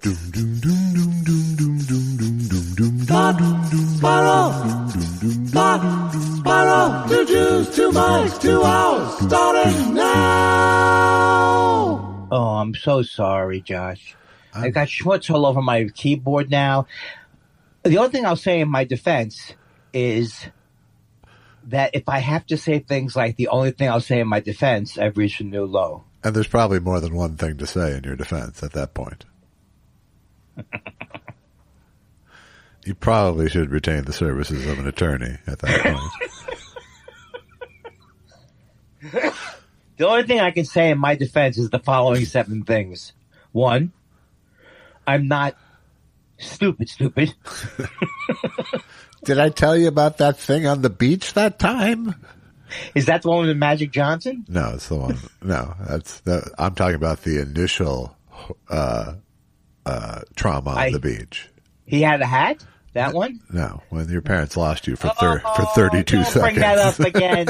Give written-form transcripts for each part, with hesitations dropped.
Bottle, 2 Jews, 2 mics, 2 hours, starting now. Oh, I'm so sorry, Josh. I got schmutz all over my keyboard now. The only thing I'll say in my defense is that if I have to say things like the only thing I'll say in my defense, I've reached a new low. And there's probably more than one thing to say in your defense at that point. You probably should retain the services of an attorney at that point. The only thing I can say in my defense is the following 7 things. 1, I'm not stupid. Did I tell you about that thing on the beach that time? Is that the one with Magic Johnson? No, it's the one. No, I'm talking about the initial trauma on the beach. He had a hat? That one? No, when your parents lost you for 32 don't seconds. Bring that up again.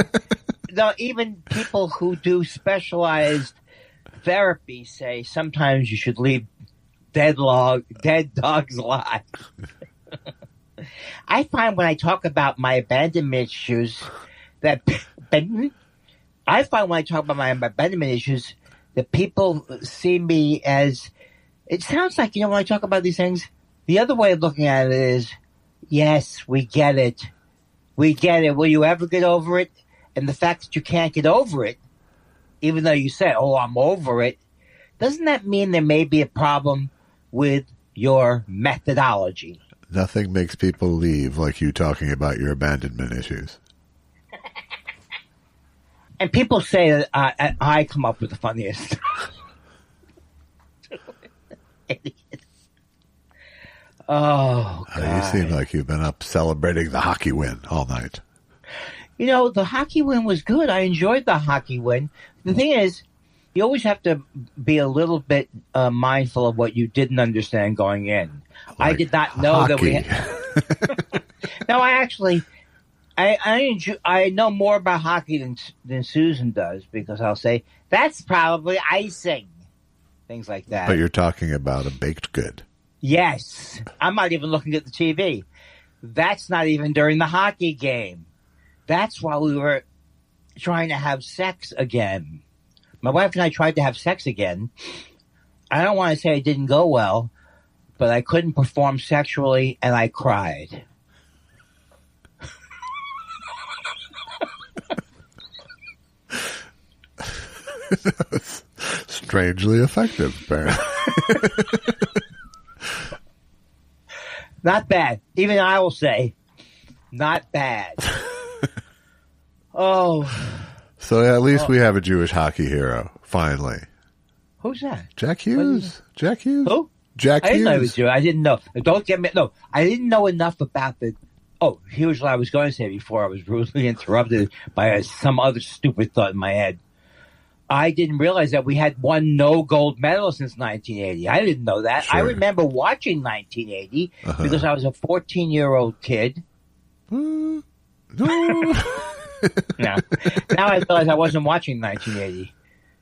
No, even people who do specialized therapy say sometimes you should leave dead dogs alive. I find when I talk about my abandonment issues that people see me as, it sounds like, when I talk about these things, the other way of looking at it is, yes, we get it. We get it. Will you ever get over it? And the fact that you can't get over it, even though you say, oh, I'm over it, doesn't that mean there may be a problem with your methodology? Nothing makes people leave like you talking about your abandonment issues. And people say that I come up with the funniest. Oh, God. You seem like you've been up celebrating the hockey win all night. The hockey win was good. I enjoyed the hockey win. The thing is, you always have to be a little bit mindful of what you didn't understand going in. I did not know that we had... No, I know more about hockey than Susan does, because I'll say, that's probably icing. Things like that. But you're talking about a baked good. Yes. I'm not even looking at the TV. That's not even during the hockey game. That's while we were trying to have sex again. My wife and I tried to have sex again. I don't want to say it didn't go well, but I couldn't perform sexually, and I cried. Strangely effective, apparently. Not bad. Even I will say, not bad. Oh. So at least we have a Jewish hockey hero, finally. Who's that? Jack Hughes. Jack Hughes. Who? Jack Hughes. I didn't know he was Jewish. I didn't know. Don't get me. No, I didn't know enough about the. Oh, here's what I was going to say before I was rudely interrupted by some other stupid thought in my head. I didn't realize that we had won no gold medal since 1980. I didn't know that. Sure. I remember watching 1980 because I was a 14-year-old kid. No. Now I realize I wasn't watching 1980.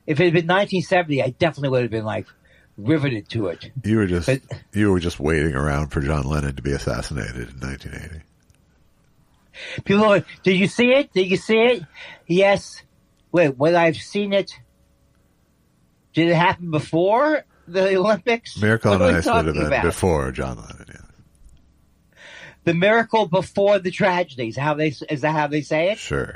If it had been 1970, I definitely would have been riveted to it. You were just waiting around for John Lennon to be assassinated in 1980. People are, did you see it? Did you see it? Yes. Wait, when I've seen it, did it happen before the Olympics? Miracle on Ice would have been before John Lennon, yeah. The miracle before the tragedy. Is that how they say it? Sure.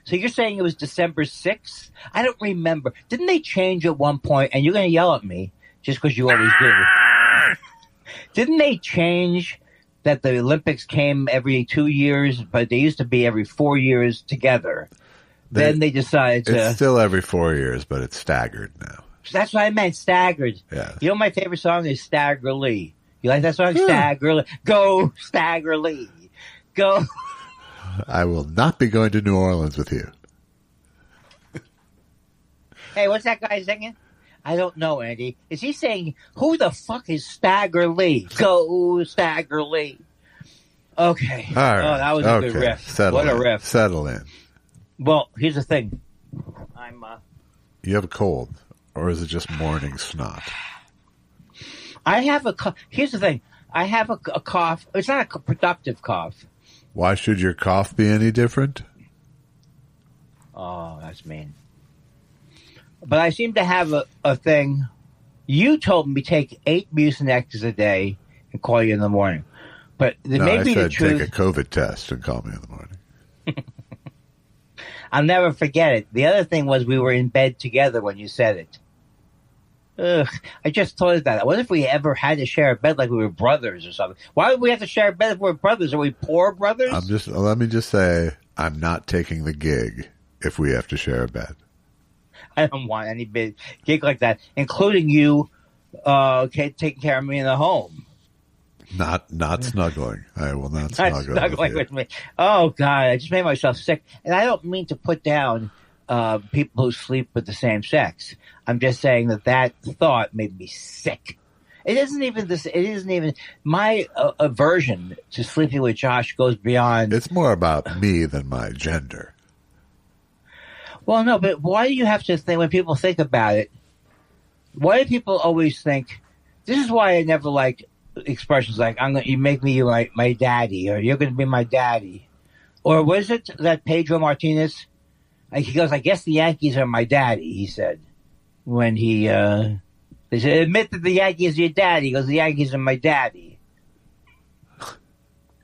So you're saying it was December 6th? I don't remember. Didn't they change at one point? And you're going to yell at me just because you always do. Didn't they change that the Olympics came every 2 years, but they used to be every 4 years together? Then they decided to... It's still every 4 years, but it's staggered now. That's what I meant, staggered. Yeah. You know my favorite song is Stagger Lee. You like that song? Yeah. Stagger Lee. Go, Stagger Lee. Go. I will not be going to New Orleans with you. Hey, what's that guy singing? I don't know, Andy. Is he saying, who the fuck is Stagger Lee? Go, Stagger Lee. Okay. All right. Oh, that was a good riff. What a riff. Settle in. Well, here's the thing. You have a cold, or is it just morning snot? I have a cough. Here's the thing. I have a cough. It's not a productive cough. Why should your cough be any different? Oh, that's mean. But I seem to have a thing. You told me take 8 Mucinex a day and call you in the morning. But No, maybe I the said truth. take a COVID test and call me in the morning. I'll never forget it. The other thing was we were in bed together when you said it. Ugh, I just thought of that. What if we ever had to share a bed like we were brothers or something? Why would we have to share a bed if we're brothers? Are we poor brothers? Let me just say, I'm not taking the gig if we have to share a bed. I don't want any big gig like that, including you taking care of me in the home. Not snuggling. I will not Not snuggle snuggling with me. Oh, God, I just made myself sick. And I don't mean to put down people who sleep with the same sex. I'm just saying that thought made me sick. It isn't even my aversion to sleeping with Josh goes beyond. It's more about me than my gender. Well, no, but why do you have to think, when people think about it, why do people always think, this is why I never liked expressions like, you make me my daddy, or you're going to be my daddy. Or was it that Pedro Martinez, he goes, I guess the Yankees are my daddy, he said. When they said, admit that the Yankees are your daddy. He goes, the Yankees are my daddy.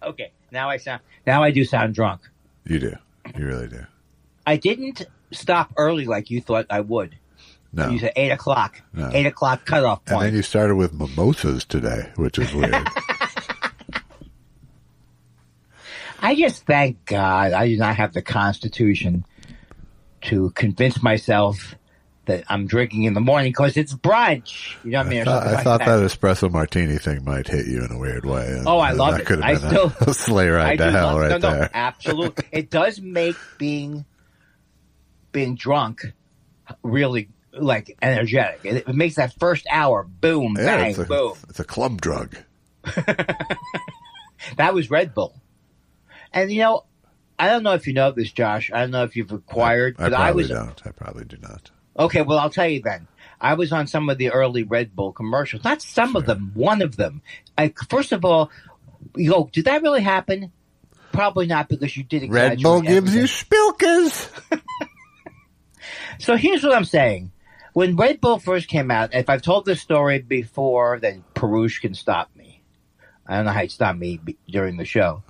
Okay, now I do sound drunk. You do. You really do. I didn't stop early like you thought I would. No. You said 8 o'clock. No. 8 o'clock cutoff point. And then you started with mimosas today, which is weird. I just thank God I do not have the constitution to convince myself that I'm drinking in the morning because it's brunch. You know what I mean? I thought that espresso martini thing might hit you in a weird way. Oh, I love that it. Could have been a sleigh ride to hell right there. No, absolutely. It does make being drunk really energetic. It makes that first hour, boom, bang, boom. It's a club drug. That was Red Bull. And I don't know if you know this, Josh. I don't know if you've acquired. I probably don't. I probably do not. Okay, well, I'll tell you then. I was on some of the early Red Bull commercials. Not some of them, one of them. First of all, did that really happen? Probably not, because you did exaggerate. Red Bull gives you spilkers. So here's what I'm saying. When Red Bull first came out, if I've told this story before, then Perush can stop me. I don't know how he'd stop me during the show.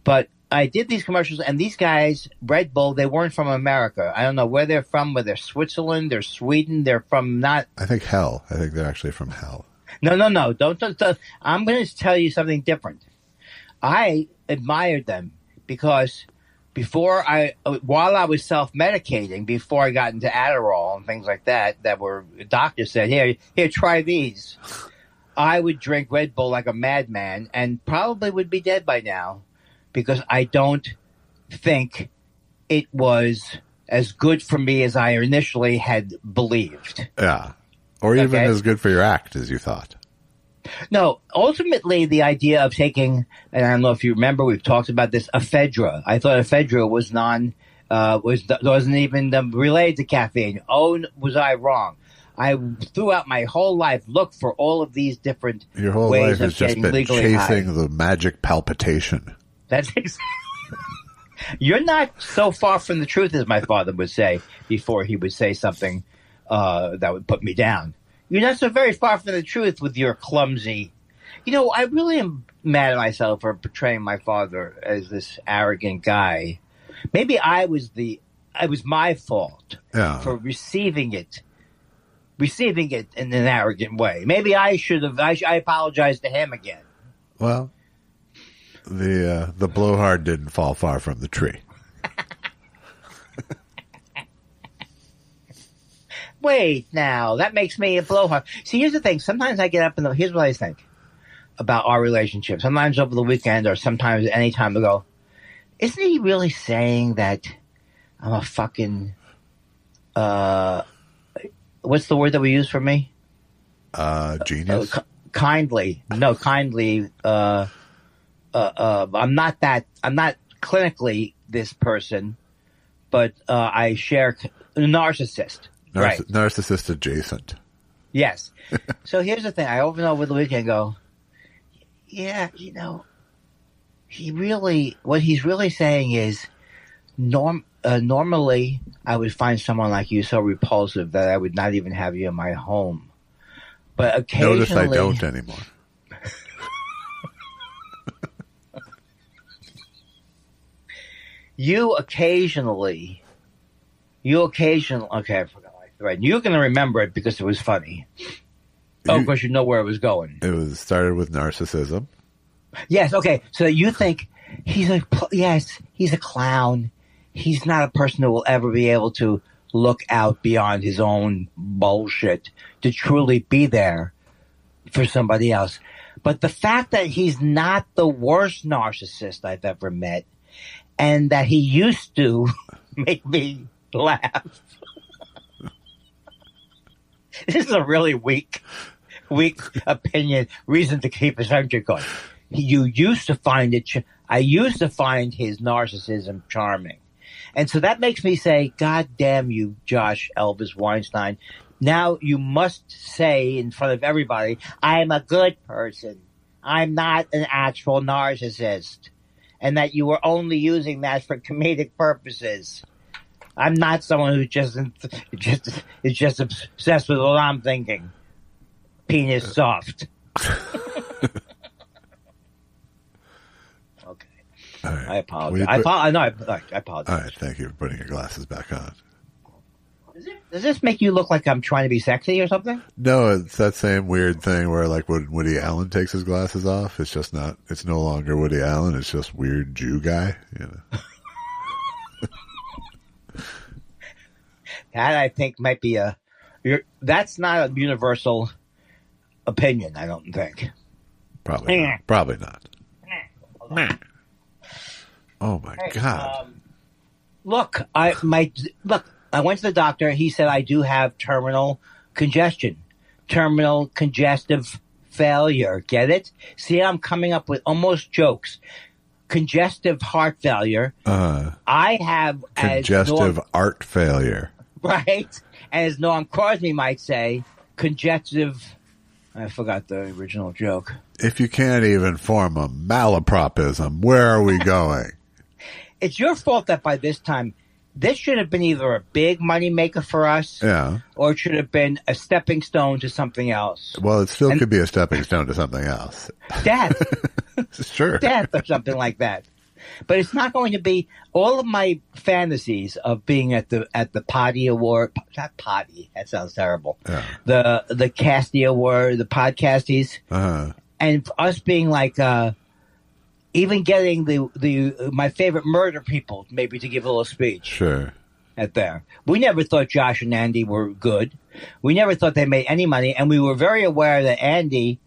But I did these commercials, and these guys, Red Bull, they weren't from America. I don't know where they're from, whether they're Switzerland, they're Sweden, they're from not... I think hell. I think they're actually from hell. No. Don't. I'm going to tell you something different. I admired them because while I was self-medicating, before I got into Adderall and things like that were, doctors said, here, try these. I would drink Red Bull like a madman and probably would be dead by now because I don't think it was as good for me as I initially had believed. Yeah. Or even as good for your act as you thought. No, ultimately the idea of taking, and I don't know if you remember, we've talked about this, ephedra. I thought ephedra was wasn't even related to caffeine. Oh, was I wrong? I throughout my whole life looked for all of these different ways of getting Your whole life has just been chasing high. the magic palpitation. That's exactly. You're not so far from the truth as my father would say before he would say something that would put me down. You're not so very far from the truth with your clumsy. I really am mad at myself for portraying my father as this arrogant guy. Maybe it was my fault for receiving it in an arrogant way. Maybe I should have. I apologize to him again. Well, the blowhard didn't fall far from the tree. Wait, now that makes me a blowhard. See, here's the thing. Sometimes I get up and here's what I think about our relationship. Sometimes over the weekend, or sometimes any time ago. Isn't he really saying that I'm a fucking what's the word that we use for me? Genius. Kindly. I'm not clinically this person, but I share narcissist. Right. Narcissist adjacent. Yes. So here's the thing. I over and over the weekend go, yeah, what he's really saying is, normally I would find someone like you so repulsive that I would not even have you in my home. But occasionally... Notice I don't anymore. You occasionally, okay, I forgot. Right. You're going to remember it because it was funny. Because you know where it was going. It started with narcissism. Yes, okay. So you think he's a clown. He's not a person who will ever be able to look out beyond his own bullshit to truly be there for somebody else. But the fact that he's not the worst narcissist I've ever met, and that he used to make me laugh. This is a really weak opinion, reason to keep his subject going. I used to find his narcissism charming. And so that makes me say, God damn you, Josh Elvis Weinstein. Now you must say in front of everybody, I'm a good person. I'm not an actual narcissist. And that you were only using that for comedic purposes. I'm not someone who is just obsessed with what I'm thinking. Penis soft. Okay. Right. I apologize. I apologize. All right, thank you for putting your glasses back on. Does this make you look like I'm trying to be sexy or something? No, it's that same weird thing where, like, when Woody Allen takes his glasses off, it's no longer Woody Allen, it's just weird Jew guy, That, I think, might be that's not a universal opinion, I don't think. Probably not. Oh, my God. Look, I went to the doctor. He said I do have terminal congestive failure. Get it? See, I'm coming up with almost jokes. Congestive heart failure. I have congestive art failure. Right? And as Noam Crosby might say, congestive... I forgot the original joke. If you can't even form a malapropism, where are we going? It's your fault that by this time, this should have been either a big money maker for us, or it should have been a stepping stone to something else. Well, it still could be a stepping stone to something else. Death. Sure. Death or something like that. But it's not going to be all of my fantasies of being at the Potty Award. Not Potty. That sounds terrible. Yeah. The Casty Award, the Podcasties, and us being like, even getting my favorite murder people maybe to give a little speech. Sure. At there, we never thought Josh and Andy were good. We never thought they made any money, and we were very aware that Andy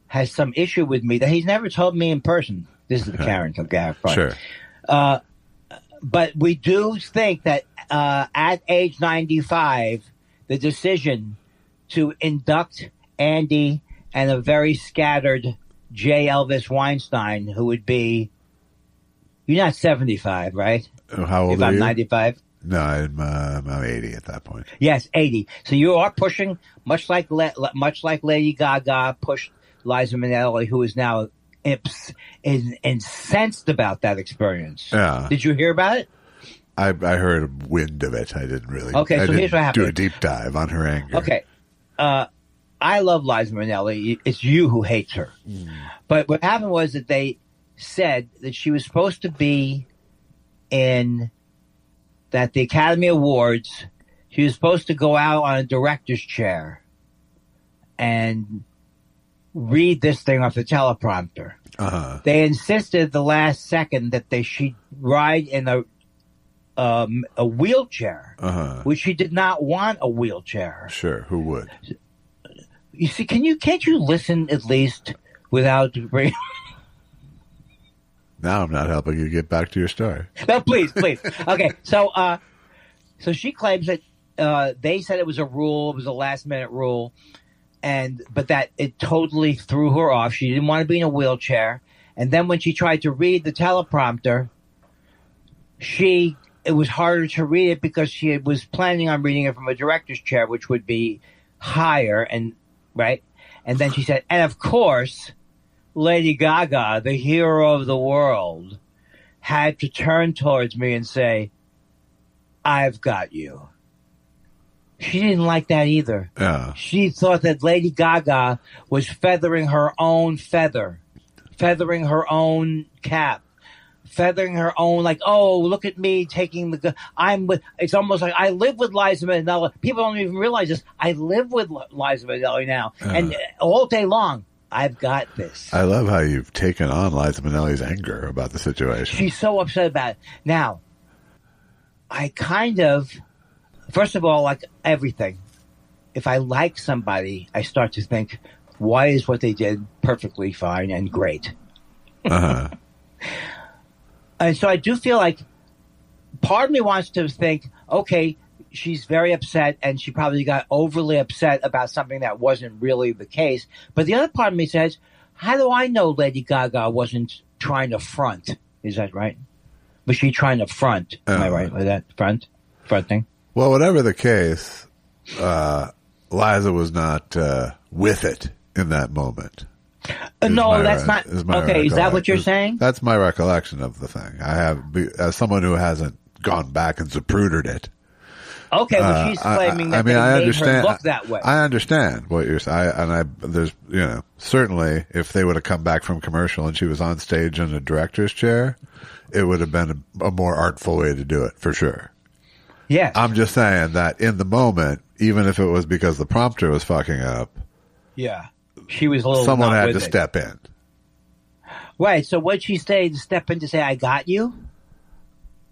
has some issue with me that he's never told me in person. This is the Karen from Garrett. Sure. But we do think that at age 95, the decision to induct Andy and a very scattered J. Elvis Weinstein, who would be, you're not 75, right? How old if are I'm you? 95? No, I'm 80 at that point. Yes, 80. So you are pushing, much like Lady Gaga pushed Liza Minnelli, who is now incensed about that experience. Yeah. Did you hear about it? I heard a wind of it. I didn't really. Okay, so here's what happened. Do a deep dive on her anger. Okay. I love Liza Minnelli. It's you who hates her. But what happened was that they said that she was supposed to be the Academy Awards, she was supposed to go out on a director's chair and read this thing off the teleprompter. They insisted the last second that she'd ride in a wheelchair, which she did not want a wheelchair. Sure, who would? You see, can't you listen at least without... Now I'm not helping you get back to your story. No, please. Okay, so she claims that they said it was a rule, it was a last-minute rule, but that it totally threw her off. She didn't want to be in a wheelchair. And then when she tried to read the teleprompter, it was harder to read it because she was planning on reading it from a director's chair, which would be higher, and right. And then she said, and of course, Lady Gaga, the hero of the world, had to turn towards me and say, I've got you. She didn't like that either. Yeah. She thought that Lady Gaga was feathering her own feather, feathering her own cap, feathering her own, like, oh, look at me taking it's almost like I live with Liza Minnelli. People don't even realize this. I live with Liza Minnelli now. And all day long, I've got this. I love how you've taken on Liza Minnelli's anger about the situation. She's so upset about it. Now, I kind of, first of all, like everything, if I like somebody, I start to think, why is what they did perfectly fine and great? Uh-huh. And so I do feel like part of me wants to think, okay, she's very upset and she probably got overly upset about something that wasn't really the case. But the other part of me says, how do I know Lady Gaga wasn't trying to front? Is that right? Was she trying to front? Am I right with that? Fronting? Well, whatever the case, Liza was not with it in that moment. No, that's not. Okay, is that what you're saying? That's my recollection of the thing. I have, as someone who hasn't gone back and zapruded it. Okay, well, she's claiming that I made understand, her look that way. I understand what you're saying. There's, certainly if they would have come back from commercial and she was on stage in a director's chair, it would have been a more artful way to do it, for sure. Yes. I'm just saying that in the moment, even if it was because the prompter was fucking up. Yeah. She was a little. Someone had to step in. Right. So what'd she say to step in to say, I got you?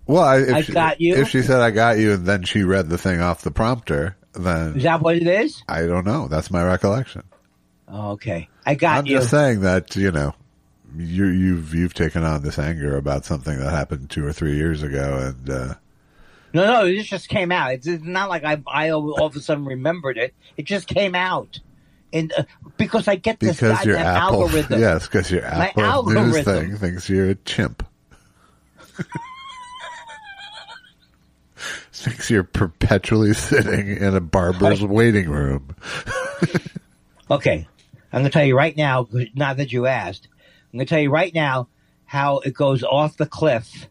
Well, got you. If she said, I got you, and then she read the thing off the prompter, then. Is that what it is? I don't know. That's my recollection. Oh, okay. I got you. I'm just saying that, you've taken on this anger about something that happened 2 or 3 years ago, and. No, it just came out. It's not like I all of a sudden remembered it. It just came out. And because I get this goddamn algorithm. Yes, because your Apple News thing thinks you're a chimp. Thinks you're perpetually sitting in a barber's waiting room. Okay. I'm going to tell you right now, not that you asked, I'm going to tell you right now how it goes off the cliff.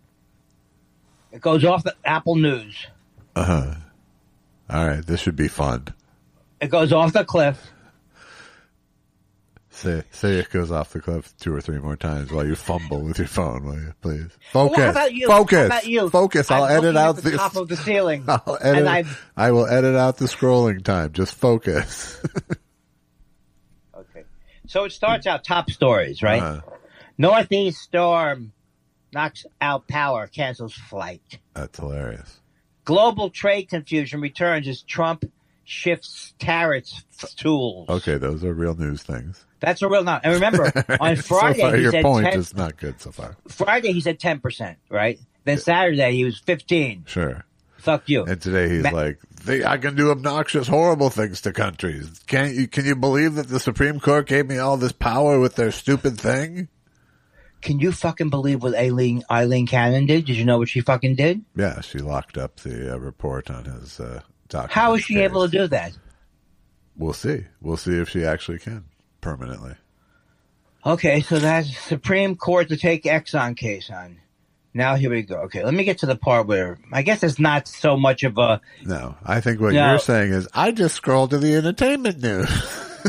It goes off the Apple News. Uh-huh. All right, this should be fun. It goes off the cliff. Say it goes off the cliff 2 or 3 more times while you fumble with your phone, will you, please? Focus. Well, how about you? Focus. How about you? Focus. I'll edit out the top of the ceiling. I will edit out the scrolling time. Just focus. Okay. So it starts out top stories, right? Uh-huh. Northeast storm knocks out power, cancels flight. That's hilarious. Global trade confusion returns as Trump shifts tariffs tools. Okay, those are real news things. That's a real And remember, on Friday, so far, he your said point 10, is not good so far. Friday, he said 10%, right? Then Saturday, he was 15. Sure. Fuck you. And today he's like, I can do obnoxious, horrible things to countries. Can you believe that the Supreme Court gave me all this power with their stupid thing? Can you fucking believe what Eileen Cannon did? Did you know what she fucking did? Yeah, she locked up the report on his document. How is she able to do that? We'll see. We'll see if she actually can permanently. Okay, so that's Supreme Court to take Exxon case on. Now here we go. Okay, let me get to the part where I guess it's not so much of a... No, I think what you're saying is, I just scrolled to the entertainment news.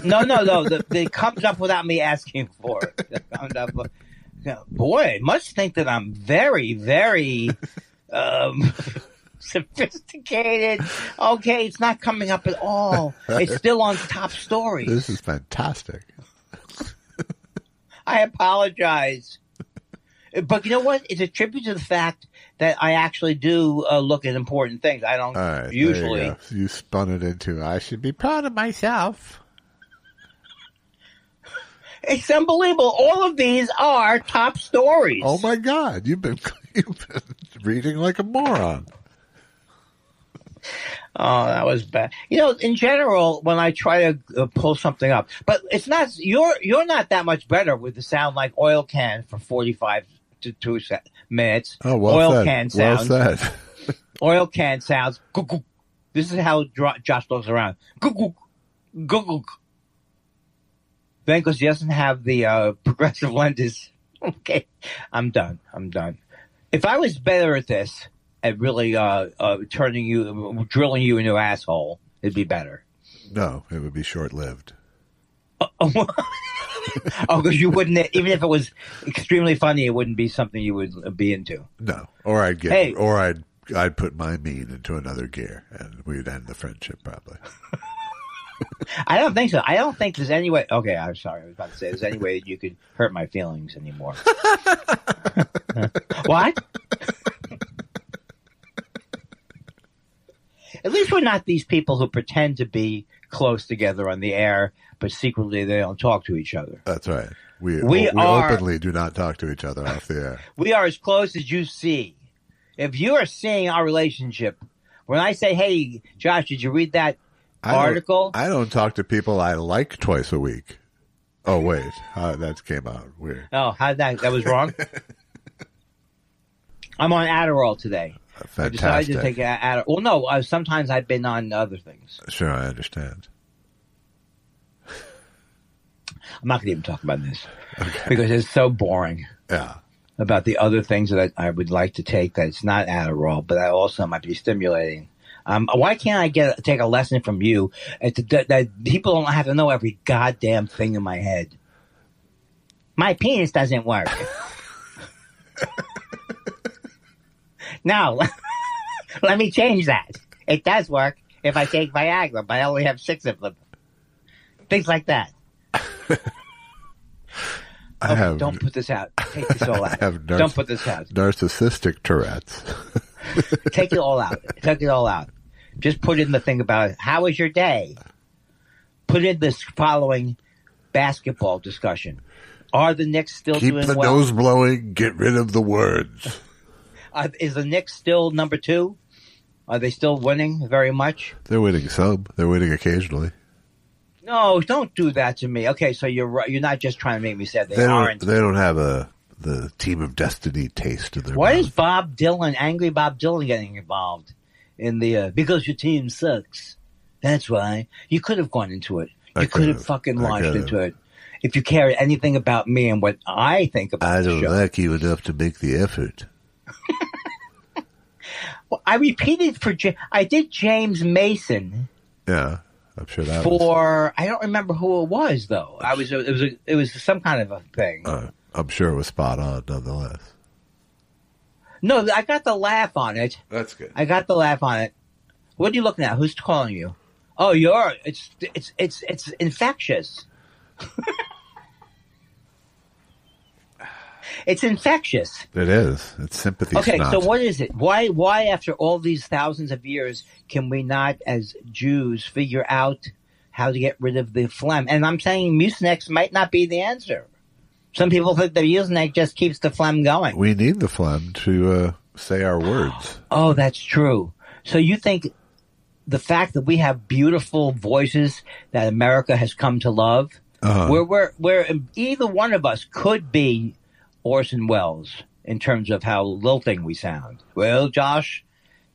No. It comes up without me asking for it. It comes up, boy, must think that I'm very, very sophisticated. Okay, it's not coming up at all. It's still on top stories. This is fantastic. I apologize. But you know what? It's a tribute to the fact that I actually do look at important things. I don't usually. You spun it into, I should be proud of myself. It's unbelievable. All of these are top stories. Oh my God. You've been reading like a moron. Oh, that was bad. In general, when I try to pull something up, but it's not, you're not that much better with the sound like oil can for 45 to 2 minutes. Oh, well oil said. can sounds. Well said. Oil can sounds. This is how Josh looks around. Google. Then, because he doesn't have the progressive lenses. Okay, I'm done. If I was better at this, at really drilling you into an asshole, it'd be better. No, it would be short-lived. Oh, because you wouldn't, even if it was extremely funny, it wouldn't be something you would be into. No, or I'd put my mean into another gear, and we'd end the friendship probably. I don't think so. I don't think there's any way. Okay, I'm sorry. I was about to say there's any way that you could hurt my feelings anymore. What? At least we're not these people who pretend to be close together on the air, but secretly they don't talk to each other. That's right. We openly do not talk to each other off the air. We are as close as you see. If you are seeing our relationship, when I say, "Hey, Josh, did you read that article?" I don't talk to people I like twice a week. Oh wait, that came out weird. Oh, how that was wrong. I'm on Adderall today. Fantastic. I decided to take Adderall. Well, no, sometimes I've been on other things. Sure, I understand. I'm not going to even talk about this because it's so boring. Yeah. About the other things that I would like to take that it's not Adderall, but that also might be stimulating. Why can't I take a lesson from you that people don't have to know every goddamn thing in my head? My penis doesn't work. No, let me change that. It does work if I take Viagra, but I only have 6 of them. Things like that. Don't put this out. Take this all out. Don't put this out. Narcissistic Tourette's. Take it all out. Take it all out. Just put in the thing about how was your day? Put in this following basketball discussion. Are the Knicks still doing well? Keep the nose blowing. Get rid of the words. Is the Knicks still number 2? Are they still winning very much? They're winning some. They're winning occasionally. No, don't do that to me. Okay, so you're right. You're not just trying to make me say they aren't. They don't have the team of destiny taste in their Why mouth. is Bob Dylan, angry Bob Dylan, getting involved in the because your team sucks? That's why. You could have gone into it. You could have fucking launched into it. If you cared anything about me and what I think about the show. I don't like you enough to make the effort. Well, I repeated I did James Mason. Yeah, I'm sure that I don't remember who it was though. It was some kind of a thing. I'm sure it was spot on nonetheless. No, I got the laugh on it. That's good. I got the laugh on it. What are you looking at? Who's calling you? Oh, it's infectious. It's infectious. It is. It's sympathy. Okay, snot. so what is it? Why after all these thousands of years can we not, as Jews, figure out how to get rid of the phlegm? And I'm saying Mucinex might not be the answer. Some people think the Mucinex just keeps the phlegm going. We need the phlegm to say our words. Oh, that's true. So you think the fact that we have beautiful voices that America has come to love, where either one of us could be Orson Welles in terms of how lilting we sound. Well, Josh,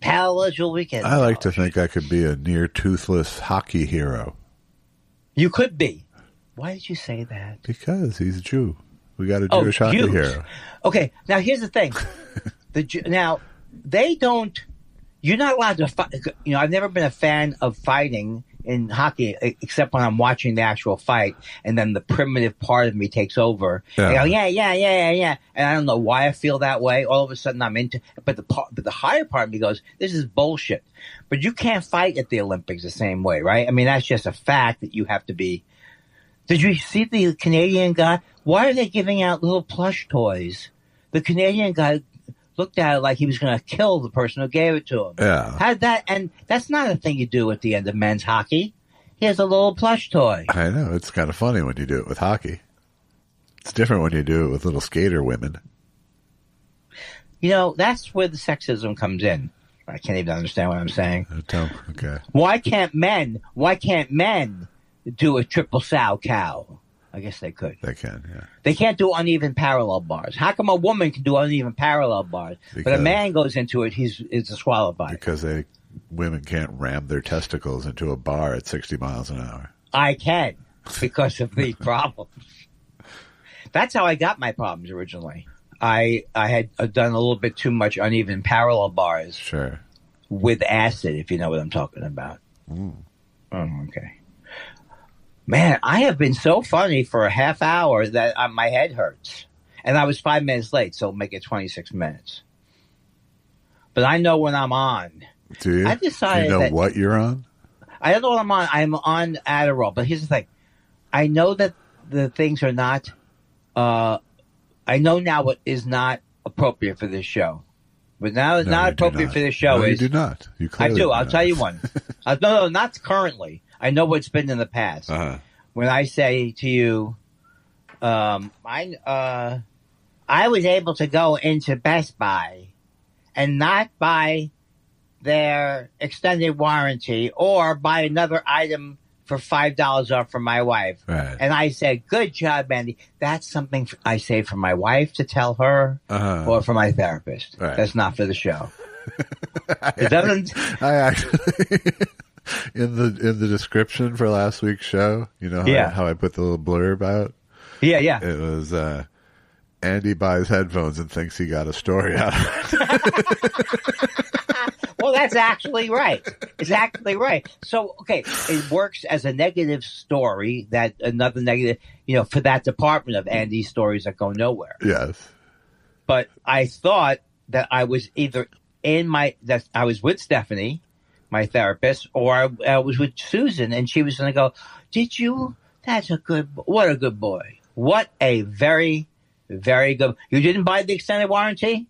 how was your weekend? I like to think I could be a near toothless hockey hero. You could be. Why did you say that? Because he's a Jew. We got a Jewish hockey hero. Okay, now here's the thing. Now, they don't... You're not allowed to fight. You know, I've never been a fan of fighting in hockey, except when I'm watching the actual fight, and then the primitive part of me takes over. Yeah. I go, yeah. And I don't know why I feel that way. All of a sudden I'm into, but the higher part of me goes, this is bullshit. But you can't fight at the Olympics the same way, right? I mean, that's just a fact that you have to be. Did you see the Canadian guy? Why are they giving out little plush toys? The Canadian guy looked at it like he was going to kill the person who gave it to him. Yeah. And that's not a thing you do at the end of men's hockey. Here's a little plush toy. I know. It's kind of funny when you do it with hockey. It's different when you do it with little skater women. You know, that's where the sexism comes in. I can't even understand what I'm saying. Okay. Why can't men do a triple sow cow? I guess they could. They can, yeah. They can't do uneven parallel bars. How come a woman can do uneven parallel bars, but a man goes into it, he's disqualified? Because women can't ram their testicles into a bar at 60 miles an hour. I can because of these problems. That's how I got my problems originally. I had done a little bit too much uneven parallel bars. Sure. With acid, if you know what I'm talking about. Mm. Oh, okay. Man, I have been so funny for a half hour that my head hurts. And I was 5 minutes late, so make it 26 minutes. But I know when I'm on. Do you? I decided Do you know what you're on? I don't know what I'm on. I'm on Adderall. But here's the thing. I know that the things are not... I know now what is not appropriate for this show. But now, not appropriate for this show is... you do not. You I do. I'll not. tell you one. No, not currently. I know what's been in the past. Uh-huh. When I say to you, I was able to go into Best Buy and not buy their extended warranty or buy another item for $5 off for my wife. Right. And I said, good job, Andy. That's something I say for my wife to tell her or for my therapist. Right. That's not for the show. It doesn't. I actually... In the description for last week's show, you know how I put the little blurb out? Yeah, yeah. It was Andy buys headphones and thinks he got a story out of it. Well, that's actually right. It's actually right. So, okay, it works as a negative story, that another negative, for that department of Andy's stories that go nowhere. Yes. But I thought that I was either that I was with Stephanie, my therapist, or I was with Susan, and she was going to go, did you? What a good boy. What a very, very good. You didn't buy the extended warranty?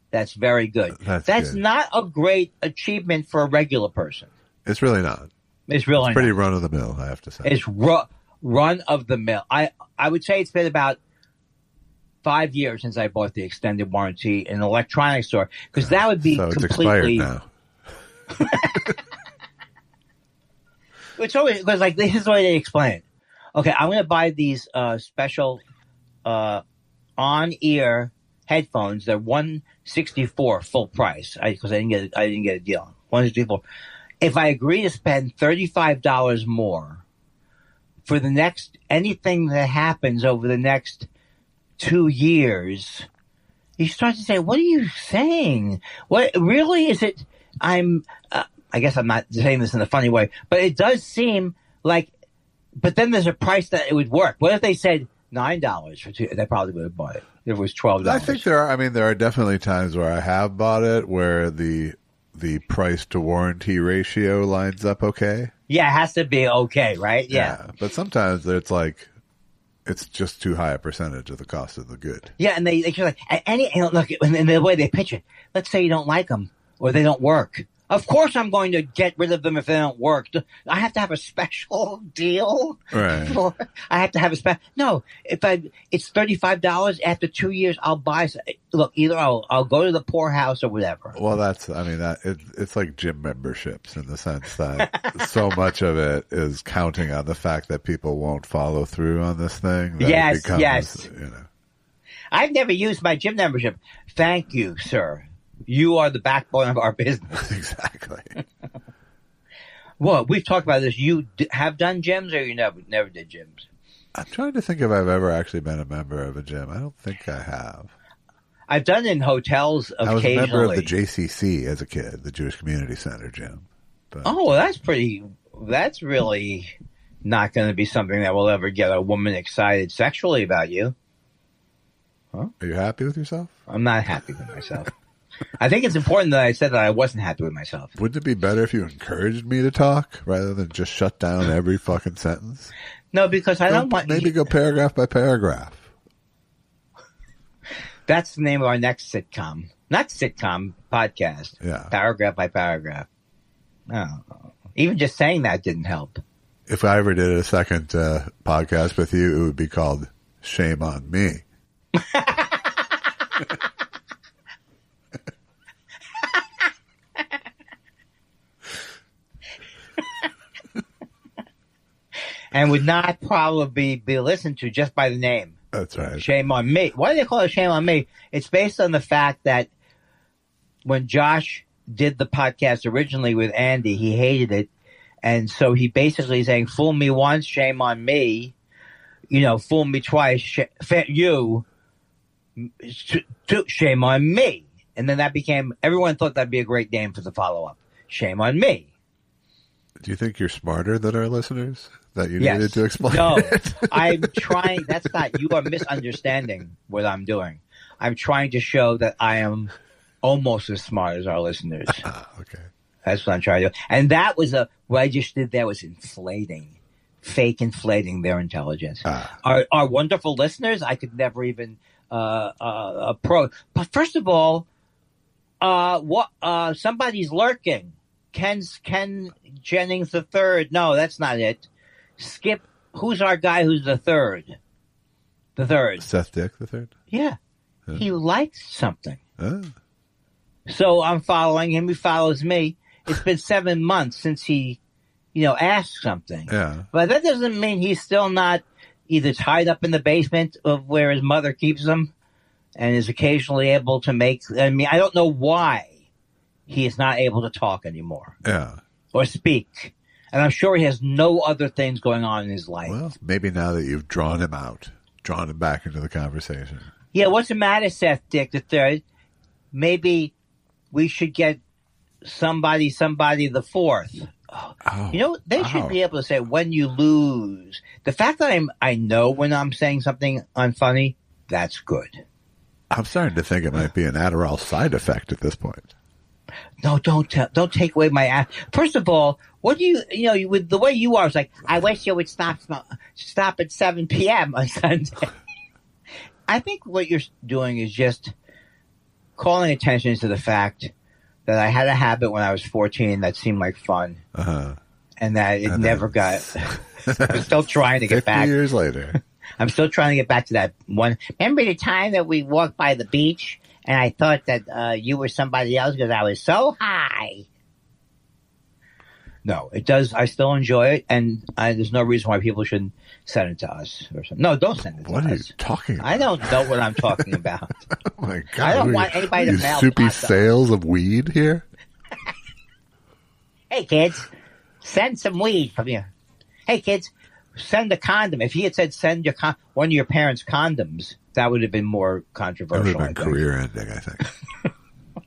That's very good. That's good. Not a great achievement for a regular person. It's really not. It's really pretty not. Run of the mill, I have to say. It's run of the mill. I would say it's been about 5 years since I bought the extended warranty in an electronics store, because that would be so completely. It's expired now. It's always because this is the way they explain it. Okay, I'm going to buy these special on-ear headphones. They're $164 full price because I didn't get a deal. $164. If I agree to spend $35 more for anything that happens over the next 2 years, you start to say, "What are you saying? What really is it?" I guess I'm not saying this in a funny way, but it does seem like. But then there's a price that it would work. What if they said $9 for two? They probably would have bought it. If it was $12. I think there are definitely times where I have bought it where the price to warranty ratio lines up okay. Yeah, it has to be okay, right? Yeah. But sometimes it's just too high a percentage of the cost of the good. Yeah, and they just look, and the way they pitch it. Let's say you don't like them or they don't work. Of course I'm going to get rid of them if they don't work. I have to have a special deal. Right. I have to have a special. No, it's $35 after 2 years, I'll buy. Look, either I'll go to the poorhouse or whatever. Well, it's like gym memberships in the sense that so much of it is counting on the fact that people won't follow through on this thing. Yes. You know. I've never used my gym membership. Thank you, sir. You are the backbone of our business. Exactly. Well, we've talked about this. You have done gyms, or you never did gyms? I'm trying to think if I've ever actually been a member of a gym. I don't think I have. I've done it in hotels occasionally. I was a member of the JCC as a kid, the Jewish Community Center gym. But, oh, that's really not going to be something that will ever get a woman excited sexually about you. Huh? Are you happy with yourself? I'm not happy with myself. I think it's important that I said that I wasn't happy with myself. Wouldn't it be better if you encouraged me to talk rather than just shut down every fucking sentence? No, because I don't want... Maybe go paragraph by paragraph. That's the name of our next sitcom. Not sitcom, podcast. Yeah. Paragraph by paragraph. Oh, even just saying that didn't help. If I ever did a second podcast with you, it would be called Shame on Me. And would not probably be listened to just by the name. That's right. Shame on Me. Why do they call it Shame on Me? It's based on the fact that when Josh did the podcast originally with Andy, he hated it. And so he basically saying, fool me once, shame on me. Fool me twice, shame on me. And then that became, everyone thought that'd be a great name for the follow-up. Shame on me. Do you think you're smarter than our listeners? That you Yes. needed to explain? No, it? I'm trying. That's not, you are misunderstanding what I'm doing. I'm trying to show that I am almost as smart as our listeners. Okay. That's what I'm trying to do. And that was what I just did there was fake inflating their intelligence. Our wonderful listeners, I could never even approach. But first of all, somebody's lurking. Ken Jennings the third. No, that's not it. Skip. Who's our guy? Who's the third? The third. Seth Dick the third. Yeah. He likes something. Oh. So I'm following him. He follows me. It's been 7 months since he, asked something. Yeah. But that doesn't mean he's still not either tied up in the basement of where his mother keeps him and is occasionally able to I don't know why he is not able to talk anymore. Yeah. Or speak. And I'm sure he has no other things going on in his life. Well, maybe now that you've drawn him back into the conversation. Yeah, what's the matter, Seth Dick the third? Maybe we should get somebody the fourth. Oh. They should be able to say when you lose. The fact that I know when I'm saying something unfunny, that's good. I'm starting to think it might be an Adderall side effect at this point. No, don't take away my ass. First of all, what do you with the way you are, it's like, I wish you would stop at 7 p.m. on Sunday. I think what you're doing is just calling attention to the fact that I had a habit when I was 14 that seemed like fun. Uh-huh. And that it never got. I'm still trying to get back. 50 years later. I'm still trying to get back to that one. Remember the time that we walked by the beach and I thought that you were somebody else because I was so high? No, it does. I still enjoy it, and there's no reason why people shouldn't send it to us or something. No, don't send it to us. What are you talking about? I don't know what I'm talking about. Oh my God. I don't want anybody to mail soupy pot sales of weed here? Hey, kids, send some weed from you. Hey, kids, send a condom. If he had said send one of your parents' condoms, that would have been more controversial. That would have been career ending, I think.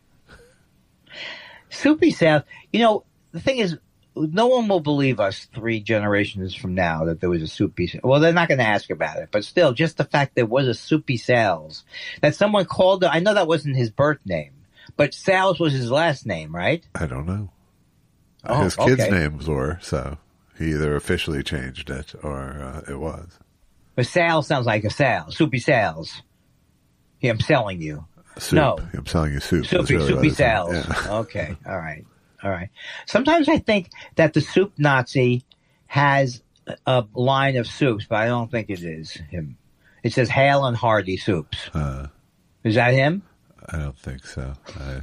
Soupy sales. The thing is, no one will believe us 3 generations from now that there was a Soupy sale. Well, they're not going to ask about it, but still, just the fact there was a Soupy Sales, that someone called it. I know that wasn't his birth name, but Sales was his last name, right? I don't know. Oh, his kids' okay. names were, so he either officially changed it or it was. But Sales sounds like a sale. Soupy Sales. Yeah, I'm selling you. Soup. No. I'm selling you soup. Soupy Sales. Yeah. Okay, all right. Sometimes I think that the soup Nazi has a line of soups, but I don't think it is him. It says Hale and Hardy soups. Is that him? I don't think so. I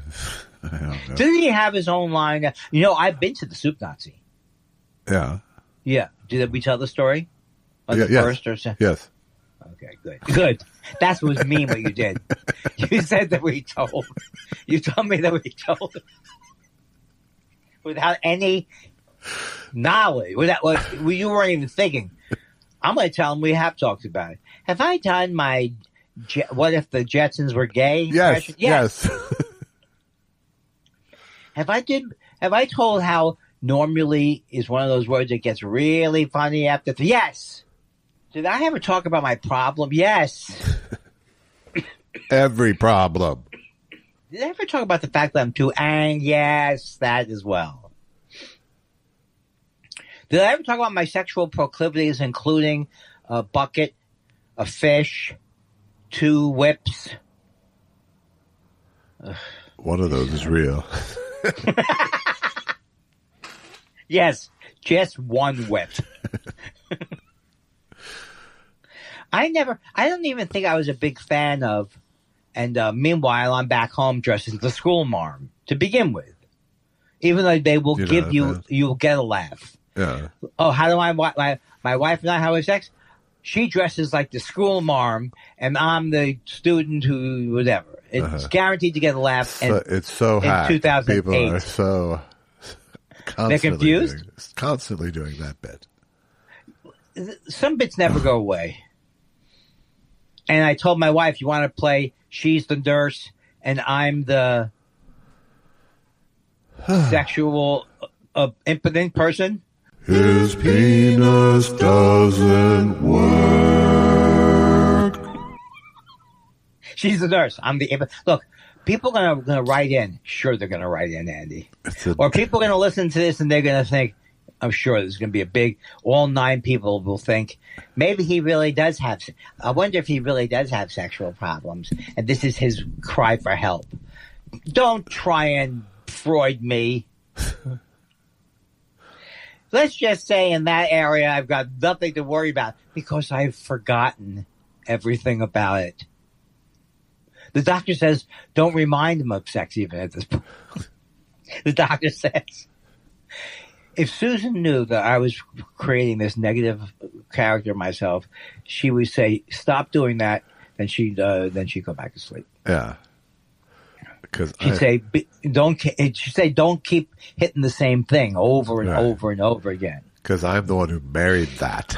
don't know. Didn't he have his own line? I've been to the soup Nazi. Yeah. Yeah. Did we tell the story? First or second? Yes. Okay, good. That's what was mean what you did. You said that we told. You told me that we told. Without any knowledge. You weren't even thinking. I'm going to tell him we have talked about it. Have I done my what if the Jetsons were gay? Yes. Have I told how normally is one of those words that gets really funny after yes. Did I ever talk about my problem? Yes. Every problem. Did I ever talk about the fact that I'm too angry? Yes, that as well. Did I ever talk about my sexual proclivities, including a bucket, a fish, 2 whips? One of those is real. Yes, just 1 whip. I don't even think I was a big fan of, and meanwhile I'm back home dressed as the school marm to give with. Even though they will give you'll get a laugh. Yeah. Oh, how do my wife and I have sex? She dresses like the school marm, and I'm the student who whatever. It's guaranteed to get a laugh. It's so hot. 2008. People are so confused? Constantly doing that bit. Some bits never go away. And I told my wife, you want to play she's the nurse and I'm the sexual impotent person? His penis doesn't work. She's the nurse. I'm the impotent. Look, people are gonna write in. Sure, they're gonna write in, Andy. Or people are gonna listen to this and they're gonna think, I'm sure there's gonna be a big. All 9 people will think maybe he really does have. I wonder if he really does have sexual problems, and this is his cry for help. Don't try and Freud me. Let's just say in that area, I've got nothing to worry about because I've forgotten everything about it. The doctor says, don't remind him of sex even at this point. The doctor says, if Susan knew that I was creating this negative character myself, she would say, stop doing that. Then she'd go back to sleep. Yeah. She'd say, don't keep hitting the same thing over and over and over again. Because I'm the one who married that.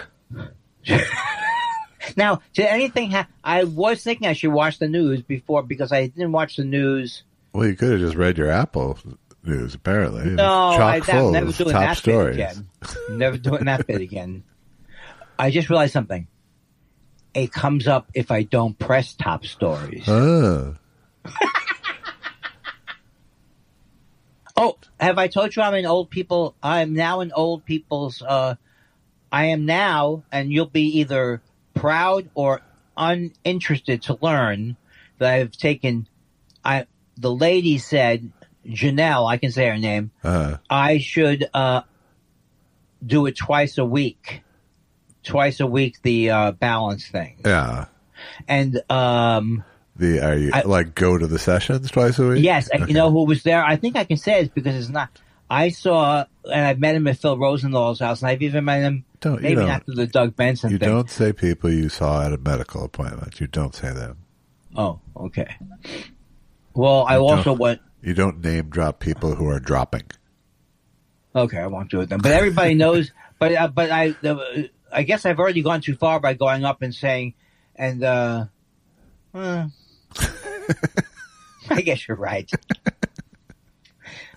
Now, did anything happen? I was thinking I should watch the news before because I didn't watch the news. Well, you could have just read your Apple news, apparently. No, Chock full never of doing top that stories. bit again. Never doing that bit again. I just realized something. It comes up if I don't press top stories. Oh, have I told you I'm in old people? I'm now in old people's. I am now, and you'll be either proud or uninterested to learn that I've taken. The lady said, Janelle, I can say her name. I should do it twice a week. Twice a week, the balance thing. yeah. And go to the sessions twice a week? yes, Okay. you know who was there? I think I can say it because it's not. I saw, and I've met him at Phil Rosenthal's house, and I've even met him maybe not through the Doug Benson You thing. don't say people you saw at a medical appointment. You don't say them. Oh, okay. Well, I also went. You don't name drop people who are dropping. Okay, I won't do it then. But everybody knows. But I guess I've already gone too far by going up and saying, and I guess you're right.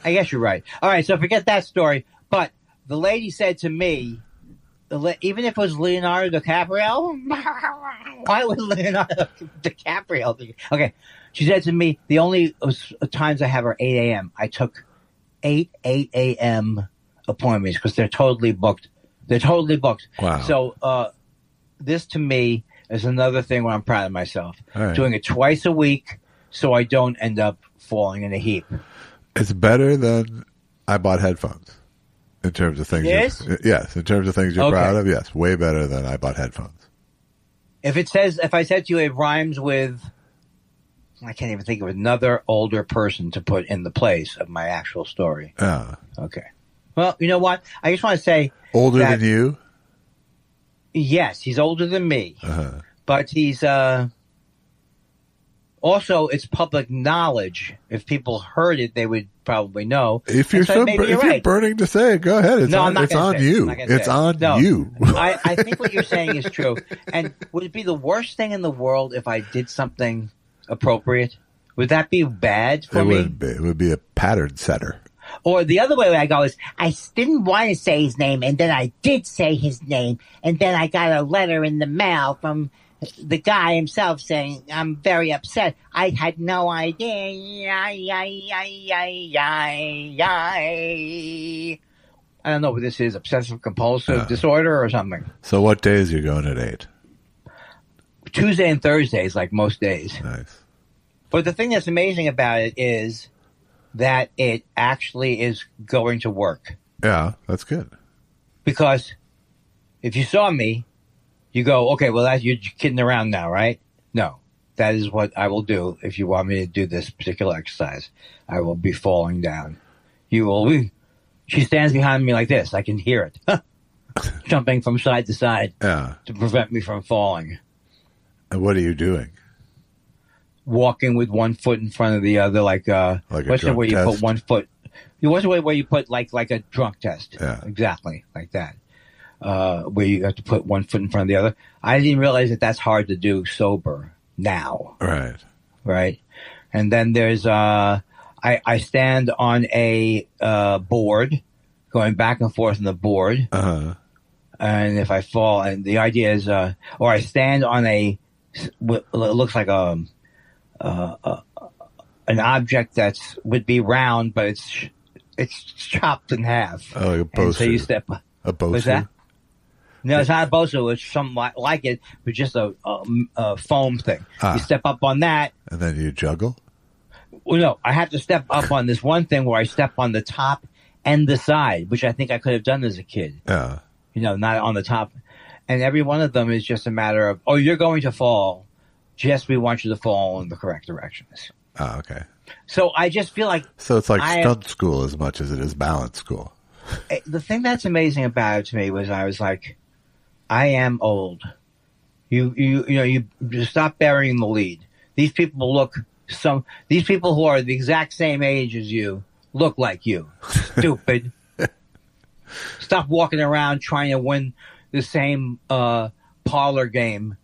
I guess you're right. All right, so forget that story. But the lady said to me, even if it was Leonardo DiCaprio, why would Leonardo DiCaprio? Okay, she said to me, the only times I have are 8 a.m. I took 8 a.m. appointments because they're totally booked. They're totally booked. Wow. So this to me is another thing where I'm proud of myself. Right. Doing it twice a week so I don't end up falling in a heap. It's better than I bought headphones. In terms of things, Yes? Yes. In terms of things you're proud of, yes, way better than I bought headphones. If I said to you it rhymes with, I can't even think of another older person to put in the place of my actual story. Yeah. Okay. Well, you know what? I just want to say older than you. Yes, he's older than me, but he's also it's public knowledge. If people heard it, they would probably know. If you're you're burning to say it, go ahead. It's on you. It's on you. I think what you're saying is true. And would it be the worst thing in the world if I did something appropriate? Would that be bad for me? It would be. It would be a pattern setter. Or the other way I go is, I didn't want to say his name, and then I did say his name, and then I got a letter in the mail from the guy himself saying, I'm very upset. I had no idea. I don't know what this is, obsessive-compulsive disorder or something. So what days are you going at 8? Tuesday and Thursdays, like most days. Nice. But the thing that's amazing about it is that it actually is going to work. Yeah, that's good. Because if you saw me, you go, okay, well, you're kidding around now, right? No, that is what I will do if you want me to do this particular exercise. I will be falling down. You will. She stands behind me like this. I can hear it. Jumping from side to side to prevent me from falling. And what are you doing? Walking with one foot in front of the other, like a what's it where you put one foot It wasn't where you put like a drunk test. Yeah. Exactly like that. Where you have to put one foot in front of the other. I didn't realize that that's hard to do sober now. Right. Right. And then there's, I stand on a, board, going back and forth on the board. Uh-huh. And if I fall, and the idea is, or I stand on it looks like an object would be round, but it's chopped in half. Oh, like a bosu. And so you step. A bosu? What's that? No, it's not a bosu. It's something like it, but just a foam thing. You step up on that. And then you juggle? Well, no, I have to step up on this one thing where I step on the top and the side, which I think I could have done as a kid. Yeah. Not on the top. And every one of them is just a matter of, oh, you're going to fall. Just we want you to fall in the correct directions. Oh, okay. So I just feel like... So it's like stunt school as much as it is balance school. The thing that's amazing about it to me was I was like, I am old. You stop burying the lead. These people who are the exact same age as you look like you. Stupid. Stop walking around trying to win the same parlor game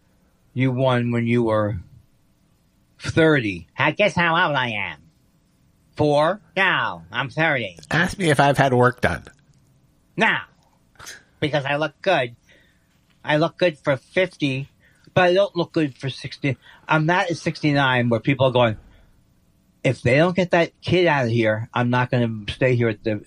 you won when you were 30. Guess how old I am? 4? No, I'm 30. Ask me if I've had work done. No, because I look good. I look good for 50, but I don't look good for 60. I'm not at 69 where people are going, if they don't get that kid out of here, I'm not going to stay here at the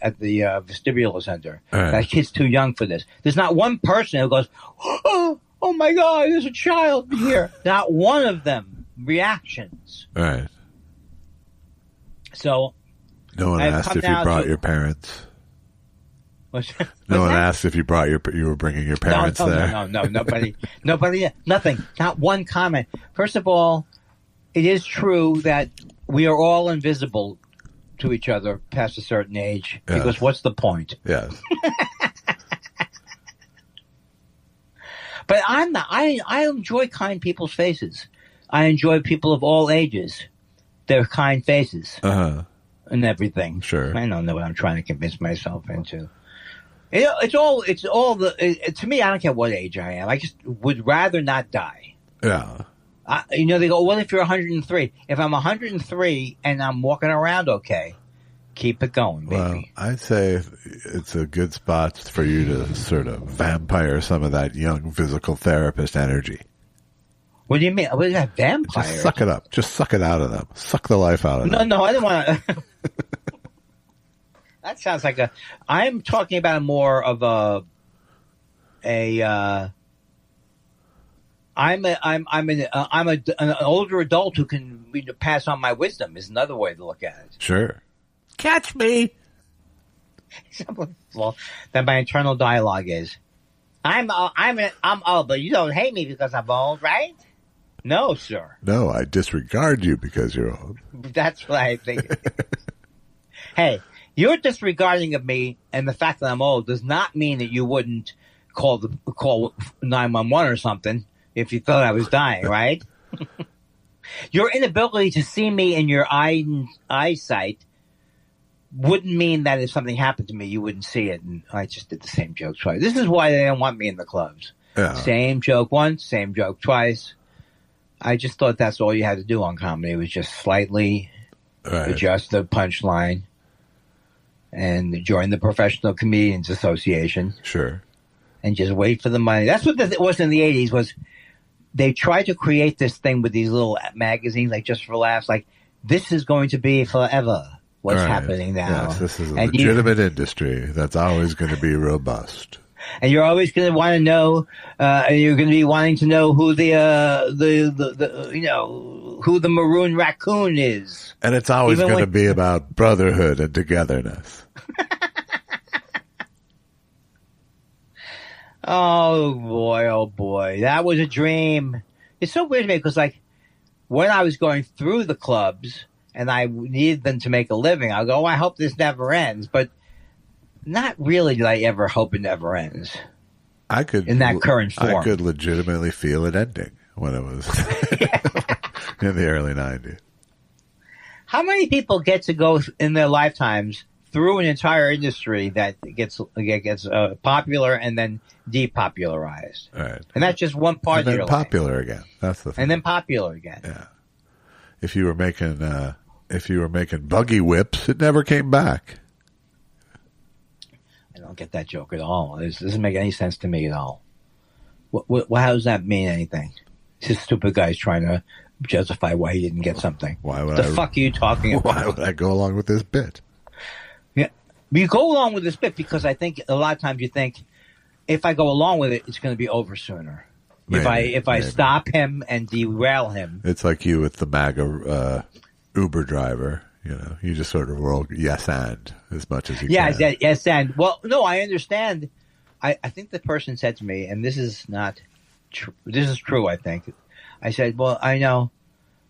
vestibular center. Right. That kid's too young for this. There's not one person who goes, oh my God, there's a child here. Not one of them reactions. Right. So no one asked if you brought your parents. No one asked if you were bringing your parents there. No, nobody, nothing, not one comment. First of all, it is true that we are all invisible to each other past a certain age. Yes. Because what's the point? Yes. But I enjoy kind people's faces. I enjoy people of all ages. Their kind faces. Uh-huh. And everything. Sure. I don't know what I'm trying to convince myself into. To me, I don't care what age I am. I just would rather not die. Yeah. They go, what if you're 103? If I'm 103 and I'm walking around okay, keep it going, baby. Well, I'd say it's a good spot for you to sort of vampire some of that young physical therapist energy. What do you mean? What is that, vampire? Just suck it up. Just suck it out of them. Suck the life out of them. No, I didn't want to. That sounds like I'm talking about more of I'm an older adult who can pass on my wisdom is another way to look at it. Sure. Catch me. Well, then my internal dialogue is, I'm old, but you don't hate me because I'm old, right? No, sir. No, I disregard you because you're old. That's what I think. Hey, your disregarding of me and the fact that I'm old does not mean that you wouldn't call 911 or something if you thought I was dying, right? Your inability to see me in your eyesight wouldn't mean that if something happened to me, you wouldn't see it. And I just did the same joke twice. This is why they don't want me in the clubs. Yeah. Same joke once, same joke twice. I just thought that's all you had to do on comedy was just slightly adjust the punchline and join the Professional Comedians Association. Sure. And just wait for the money. That's what it was in the 80s was they tried to create this thing with these little magazines, like Just for Laughs, like this is going to be forever. What's happening now? Yes, this is a legitimate industry that's always going to be robust. And you're always going to want to know, you're going to be wanting to know who who the maroon raccoon is. And it's always going to be about brotherhood and togetherness. Oh boy. That was a dream. It's so weird to me because when I was going through the clubs and I needed them to make a living, I'll go, I hope this never ends. But not really did I ever hope it never ends. In that current form. I could legitimately feel it ending when it was in the early 90s. How many people get to go in their lifetimes through an entire industry that gets popular and then depopularized. Right. And that's just one part And of then your popular again. That's the thing. And then popular again. Yeah. If you were making buggy whips, it never came back. I don't get that joke at all. This doesn't make any sense to me at all. How does that mean anything? This stupid guy's trying to justify why he didn't get something. Why would the fuck are you talking about? Why would I go along with this bit? Yeah, you go along with this bit because I think a lot of times you think if I go along with it, it's going to be over sooner. Maybe, if I stop him and derail him, it's like you with the MAGA Uber driver. You know, you just sort of roll yes and as much as you can. Yeah, yes and. Well, no, I understand. I think the person said to me, and this is not true. This is true, I think. I said, well, I know.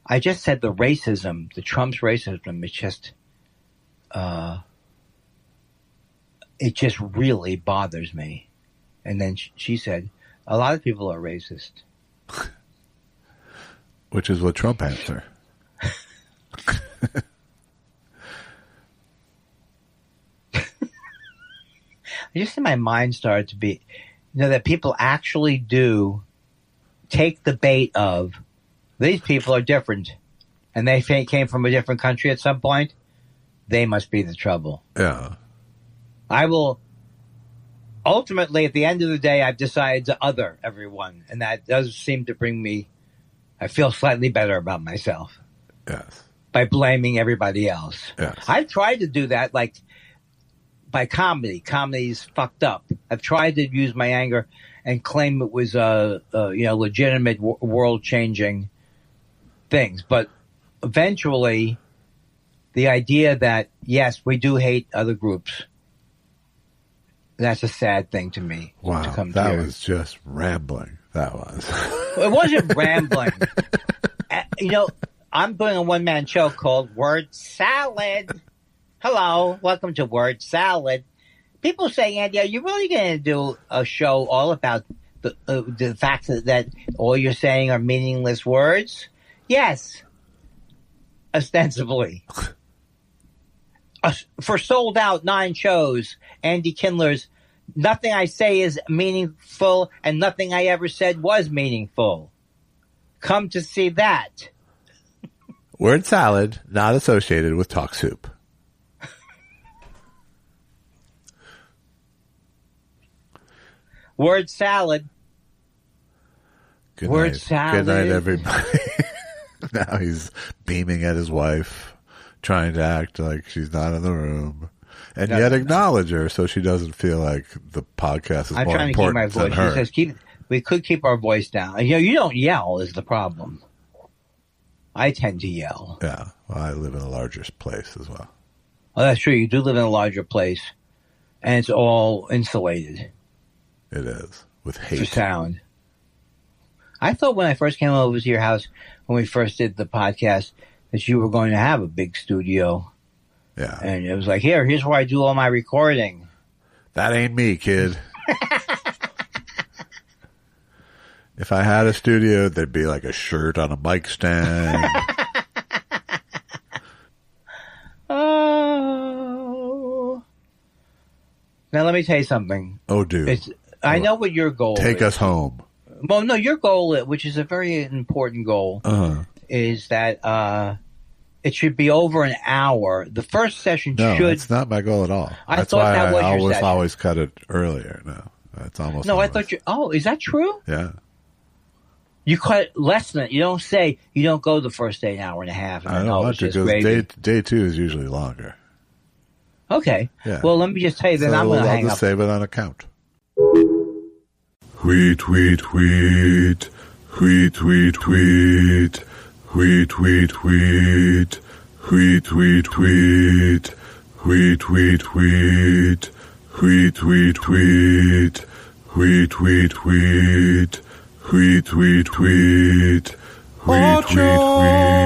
I just said the racism, the Trump's racism, it just really bothers me. And then she said, a lot of people are racist. Which is what Trump answered. Just in my mind started to be, that people actually do take the bait of these people are different and they came from a different country at some point. They must be the trouble. Yeah. I will ultimately, at the end of the day, I've decided to other everyone. And that does seem to bring me, I feel slightly better about myself. Yes. By blaming everybody else. Yes. I've tried to do that, like, by comedy. Comedy's fucked up. I've tried to use my anger and claim it was legitimate world-changing things. But eventually, the idea that, yes, we do hate other groups, that's a sad thing to me. Wow, to come that to was just rambling. That was. It wasn't rambling. I'm doing a one-man show called Word Salad. Hello, welcome to Word Salad. People say, Andy, are you really going to do a show all about the fact that all you're saying are meaningless words? Yes, ostensibly. For sold out 9 shows, Andy Kindler's nothing I say is meaningful and nothing I ever said was meaningful. Come to see that. Word Salad, not associated with Talk Soup. Word Salad. Good Word night. Salad. Good night, everybody. Now he's beaming at his wife, trying to act like she's not in the room, and yet acknowledge her so she doesn't feel like the podcast is I'm more trying to keep my important than voice. her. She says, we could keep our voice down. You don't yell is the problem. I tend to yell. Yeah, well, I live in a larger place as well. Oh, that's true. You do live in a larger place, and it's all insulated. It is, with hate. For sound. I thought when I first came over to your house, when we first did the podcast, that you were going to have a big studio. Yeah. And it was like, here's where I do all my recording. That ain't me, kid. If I had a studio, there'd be like a shirt on a mic stand. Oh. Now, let me tell you something. Oh, dude. I know what your goal is. Take us home. Well, no, your goal, which is a very important goal, is that it should be over an hour. The first session should... No, it's not my goal at all. That's why that was your session. I always cut it earlier. No, it's almost... No, I thought you... Oh, is that true? Yeah. You cut it less than... You don't say... You don't go the first day an hour and a half. And I don't want to, because day 2 is usually longer. Okay. Yeah. Well, let me just tell you, then I'm going to hang up. I'll just save it on account. Tweet, tweet, tweet. Tweet, tweet, tweet. Tweet, tweet, tweet. Tweet, tweet, tweet. Tweet, tweet, tweet. Tweet, tweet, tweet. Tweet, tweet, tweet. Tweet, tweet, tweet. Tweet, tweet, tweet. Tweet, tweet, tweet.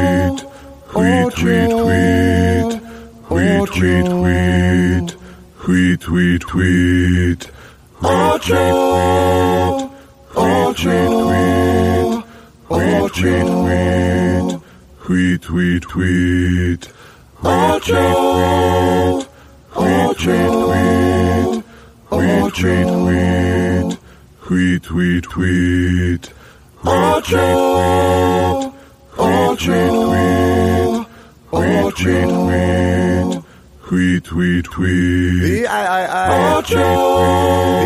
Tweet, tweet, tweet. Tweet, tweet, tweet. Tweet, tweet, tweet. Tweet, tweet, tweet. Tweet, tweet, tweet. Tweet, tweet, tweet. Tweet, tweet, tweet. Tweet, tweet, tweet, tweet. Tweet, tweet, tweet. V-I-I-I.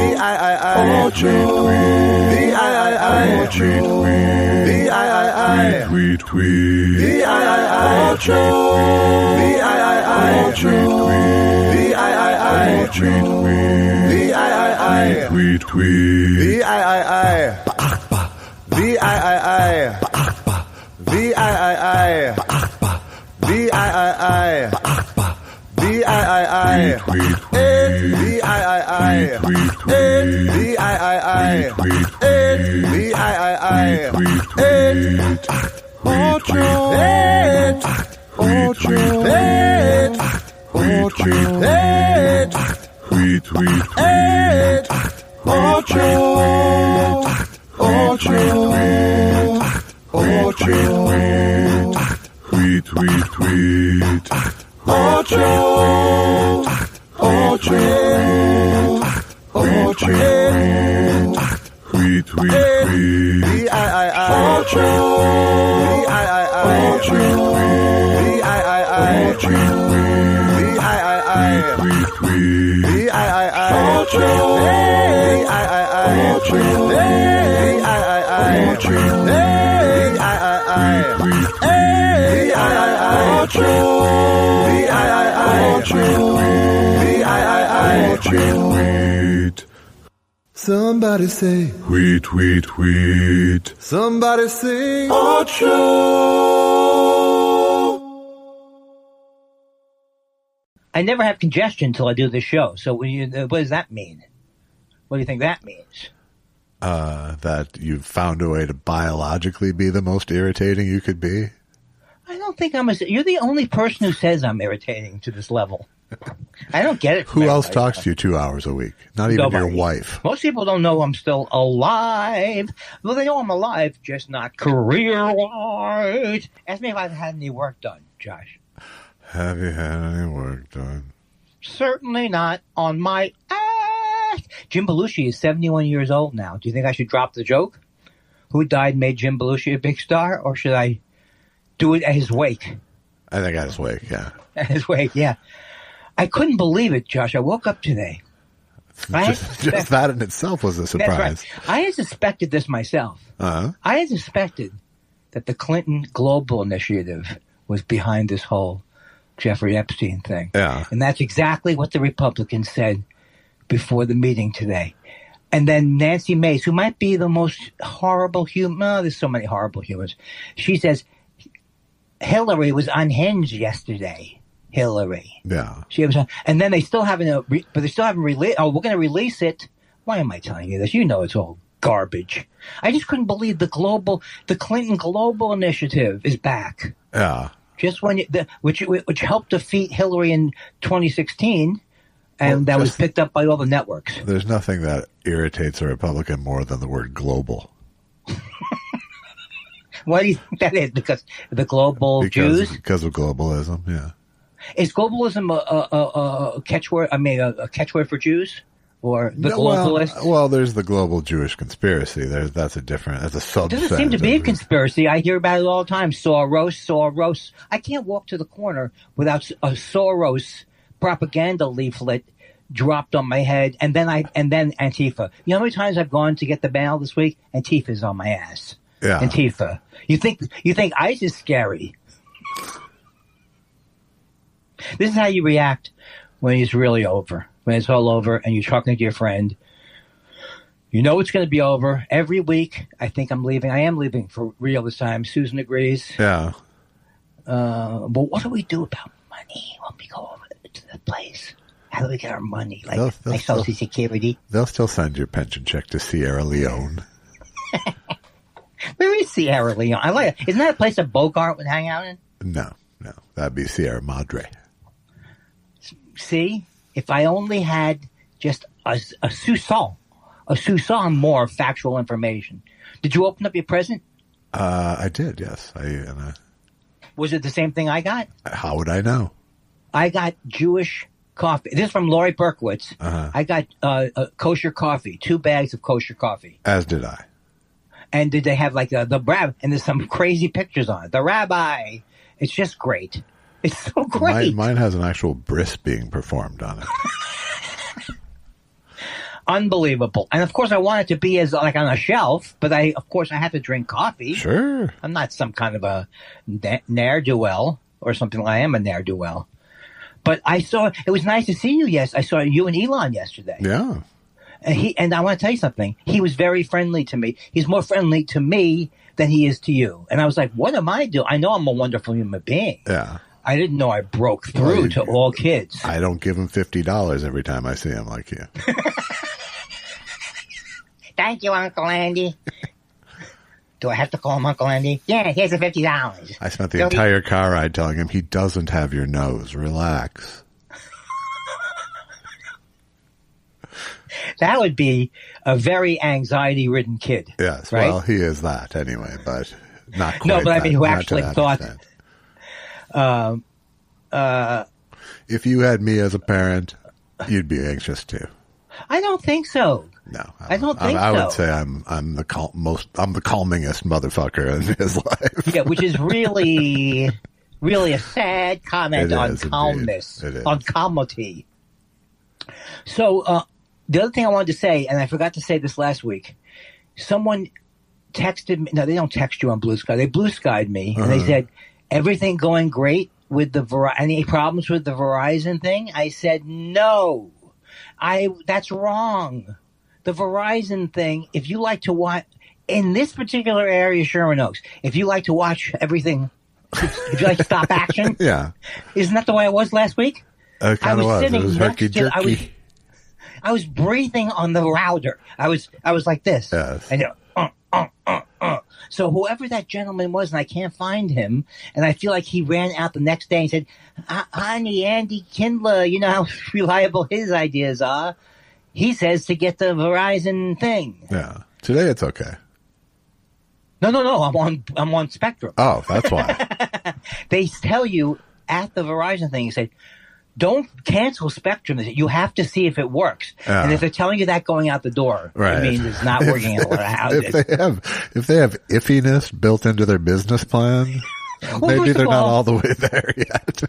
V-I-I-I. V-I-I-I. V-I-I-I. Tweet, tweet. V-I-I-I. V-I-I-I. V-I-I-I. V-I-I-I. Tweet, tweet. V-I-I-I. V-I-I-I. V-I-I-I. V-I-I-I. V-I-I-I. V-I-I-I. V-I-I-I. V-I-I-I. Portrait. Portrait. Portrait. Tweet, tweet, tweet. Portrait. Portrait. Portrait. Tweet, tweet, tweet. Portrait. Portrait. Portrait. Tweet, tweet, tweet. V-I-I-I. Portrait. V-I-I-I. V-I-I-I. V-I-I-I. Tweet, tweet. V-I-I-I. Portrait. V-I-I-I. V-I-I-I. V-I-I-I. Tweet, tweet. Somebody say, tweet, tweet, tweet. Somebody sing, I never have congestion until I do this show. So what does that mean? What do you think that means? That you've found a way to biologically be the most irritating you could be? I don't think you're the only person who says I'm irritating to this level. I don't get it. Who else talks to you 2 hours a week? Not even your wife. Most people don't know I'm still alive. Well, they know I'm alive, just not career-wise. Ask me if I've had any work done, Josh. Have you had any work done? Certainly not on my ass. Jim Belushi is 71 years old now. Do you think I should drop the joke? Who died made Jim Belushi a big star? Or should I do it at his wake? I think at his wake, yeah. At his wake, yeah. I couldn't believe it, Josh. I woke up today. Just that in itself was a surprise. That's right. I had suspected this myself. Uh-huh. I had suspected that the Clinton Global Initiative was behind this whole Jeffrey Epstein thing. Yeah. And that's exactly what the Republicans said before the meeting today. And then Nancy Mace, who might be the most horrible human, there's so many horrible humans. She says, Hillary was unhinged yesterday. Hillary. Yeah. She was, and then they still haven't, but they still haven't released. Oh, we're going to release it. Why am I telling you this? You know it's all garbage. I just couldn't believe the Clinton Global Initiative is back. Yeah. Just when which helped defeat Hillary in 2016, and that was picked up by all the networks. There's nothing that irritates a Republican more than the word global. Why do you think that is? Because the global Jews? Because of globalism, yeah. Is globalism a catchword? I mean, a catchword for Jews, or the globalists? Well, there's the global Jewish conspiracy. That's a subset. It doesn't seem to be a conspiracy. I hear about it all the time. Soros. I can't walk to the corner without a Soros propaganda leaflet dropped on my head, and then Antifa. You know how many times I've gone to get the mail this week? Antifa's on my ass. Yeah. Antifa. You think ICE is scary? This is how you react when it's really over. When it's all over and you're talking to your friend. You know it's going to be over. Every week, I think I'm leaving. I am leaving for real this time. Susan agrees. Yeah. But what do we do about money when we go over to the place? How do we get our money? Like Social Security? They'll still send your pension check to Sierra Leone. Where is Sierra Leone? I like it. Isn't that a place that Bogart would hang out in? No. That'd be Sierra Madre. See, if I only had just a soupçon more factual information. Did you open up your present? I did, yes. Was it the same thing I got? How would I know? I got Jewish coffee. This is from Lori Berkowitz. Uh-huh. I got kosher coffee, 2 bags of kosher coffee. As did I. And did they have like the rabbi? And there's some crazy pictures on it. The rabbi. It's just great. It's so great. Mine has an actual bris being performed on it. Unbelievable. And of course I want it to be as like on a shelf, but I have to drink coffee. Sure. I'm not some kind of a ne'er-do-well or something. I am a ne'er-do-well. But it was nice to see you. Yes. I saw you and Elon yesterday. Yeah. And I want to tell you something. He was very friendly to me. He's more friendly to me than he is to you. And I was like, what am I doing? I know I'm a wonderful human being. Yeah. I didn't know I broke through to all kids. I don't give him $50 every time I see him like you. Thank you, Uncle Andy. Do I have to call him Uncle Andy? Yeah, here's the $50. I spent the entire car ride telling him he doesn't have your nose. Relax. That would be a very anxiety-ridden kid. Yes, right? well, he is that anyway, but not quite. No, but I mean, who actually thought. If you had me as a parent, you'd be anxious too. I don't think so. No, I don't think so. I would say I'm the calmingest motherfucker in his life. Yeah, which is really, really a sad comment on calmness, on calmity. So the other thing I wanted to say, and I forgot to say this last week, someone texted me. No, they don't text you on Blue Sky. They Blue Skyed me, and they said, everything going great with any problems with the Verizon thing? I said, no, that's wrong. The Verizon thing, if you like to watch, in this particular area, Sherman Oaks, if you like to watch everything, if you like to stop action, yeah. Isn't that the way I was last week? It kind of was. It was herky-jerky. I was breathing on the router. I was like this. Yes. And So whoever that gentleman was, and I can't find him, and I feel like he ran out the next day and said, honey, Andy Kindler, you know how reliable his ideas are. He says to get the Verizon thing. Yeah. Today it's okay. No. I'm on Spectrum. Oh, that's why. They tell you at the Verizon thing, you say, don't cancel Spectrum. You have to see if it works. And if they're telling you that going out the door, it means it's not working in a lot of houses. If they have iffiness built into their business plan, maybe they're not all the way there yet.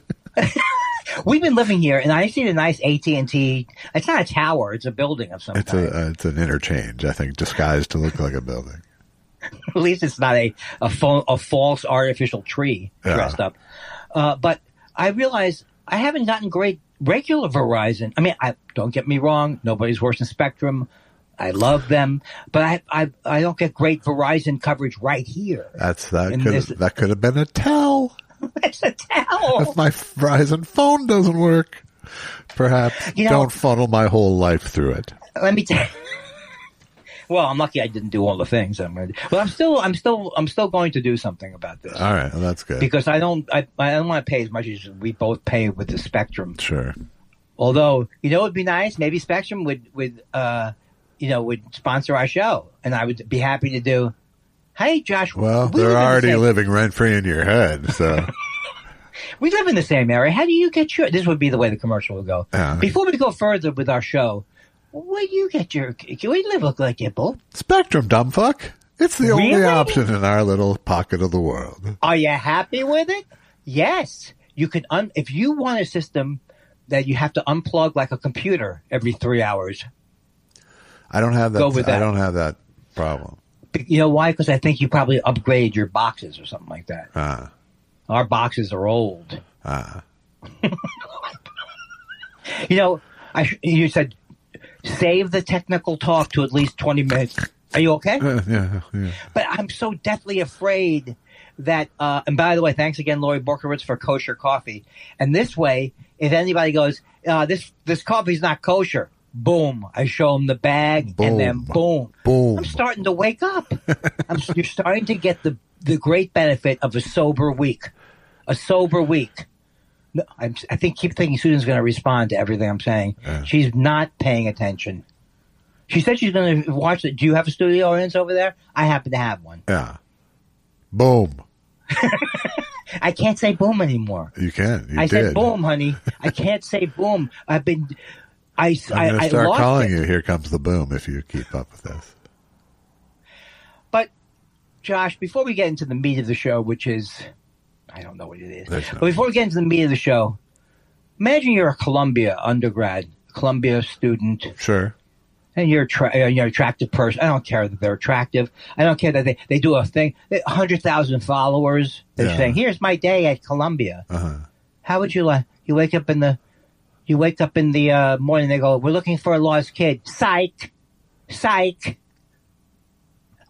We've been living here, and I see the nice AT&T. It's not a tower; it's a building of some kind. It's an interchange, I think, disguised to look like a building. At least it's not a false artificial tree dressed up. But I realize I haven't gotten great regular Verizon. I mean, don't get me wrong; nobody's worse than Spectrum. I love them, but I don't get great Verizon coverage right here. That could have been a tell. It's a tell. If my Verizon phone doesn't work, perhaps don't funnel my whole life through it. Let me tell you. Well, I'm lucky I didn't do all the things I'm going to do. But I'm still going to do something about this. All right, well, that's good. Because I don't want to pay as much as we both pay with the Spectrum. Sure. Although, it would be nice. Maybe Spectrum would sponsor our show, and I would be happy to do. Hey, Josh. Well, they're already living rent-free in your head, so. We live in the same area. How do you get your... This would be the way the commercial would go. Before we go further with our show, where do you get your... We look like you both. Spectrum, dumb fuck. It's the only option in our little pocket of the world. Are you happy with it? Yes. You can... if you want a system that you have to unplug like a computer every 3 hours... I don't have that. Go with that. I don't have that problem. You know why? Because I think you probably upgrade your boxes or something like that. Our boxes are old. You said save the technical talk to at least 20 minutes. Are you okay? Yeah. But I'm so deathly afraid that, and by the way, thanks again, Lori Borkowitz, for kosher coffee. And this way, if anybody goes, this coffee's not kosher, boom, I show them the bag, and then boom. I'm starting to wake up. You're starting to get the great benefit of a sober week. A sober week. No, keep thinking Susan's going to respond to everything I'm saying. She's not paying attention. She said she's going to watch it. Do you have a studio audience over there? I happen to have one. Yeah. Boom. I can't say boom anymore. You can. You I did. said boom, honey. I can't say boom. I'm going to start lost calling it. you Here Comes the Boom if you keep up with this. But, Josh, before we get into the meat of the show, which is, I don't know what it is. But before we get into the meat of the show, imagine you're a Columbia undergrad, Columbia student. Sure. And you're an attractive person. I don't care that they're attractive. I don't care that they do a thing. 100,000 followers. They're saying, "Here's my day at Columbia." How would you like? You wake up in the morning. They go, "We're looking for a lost kid." Psych, psych.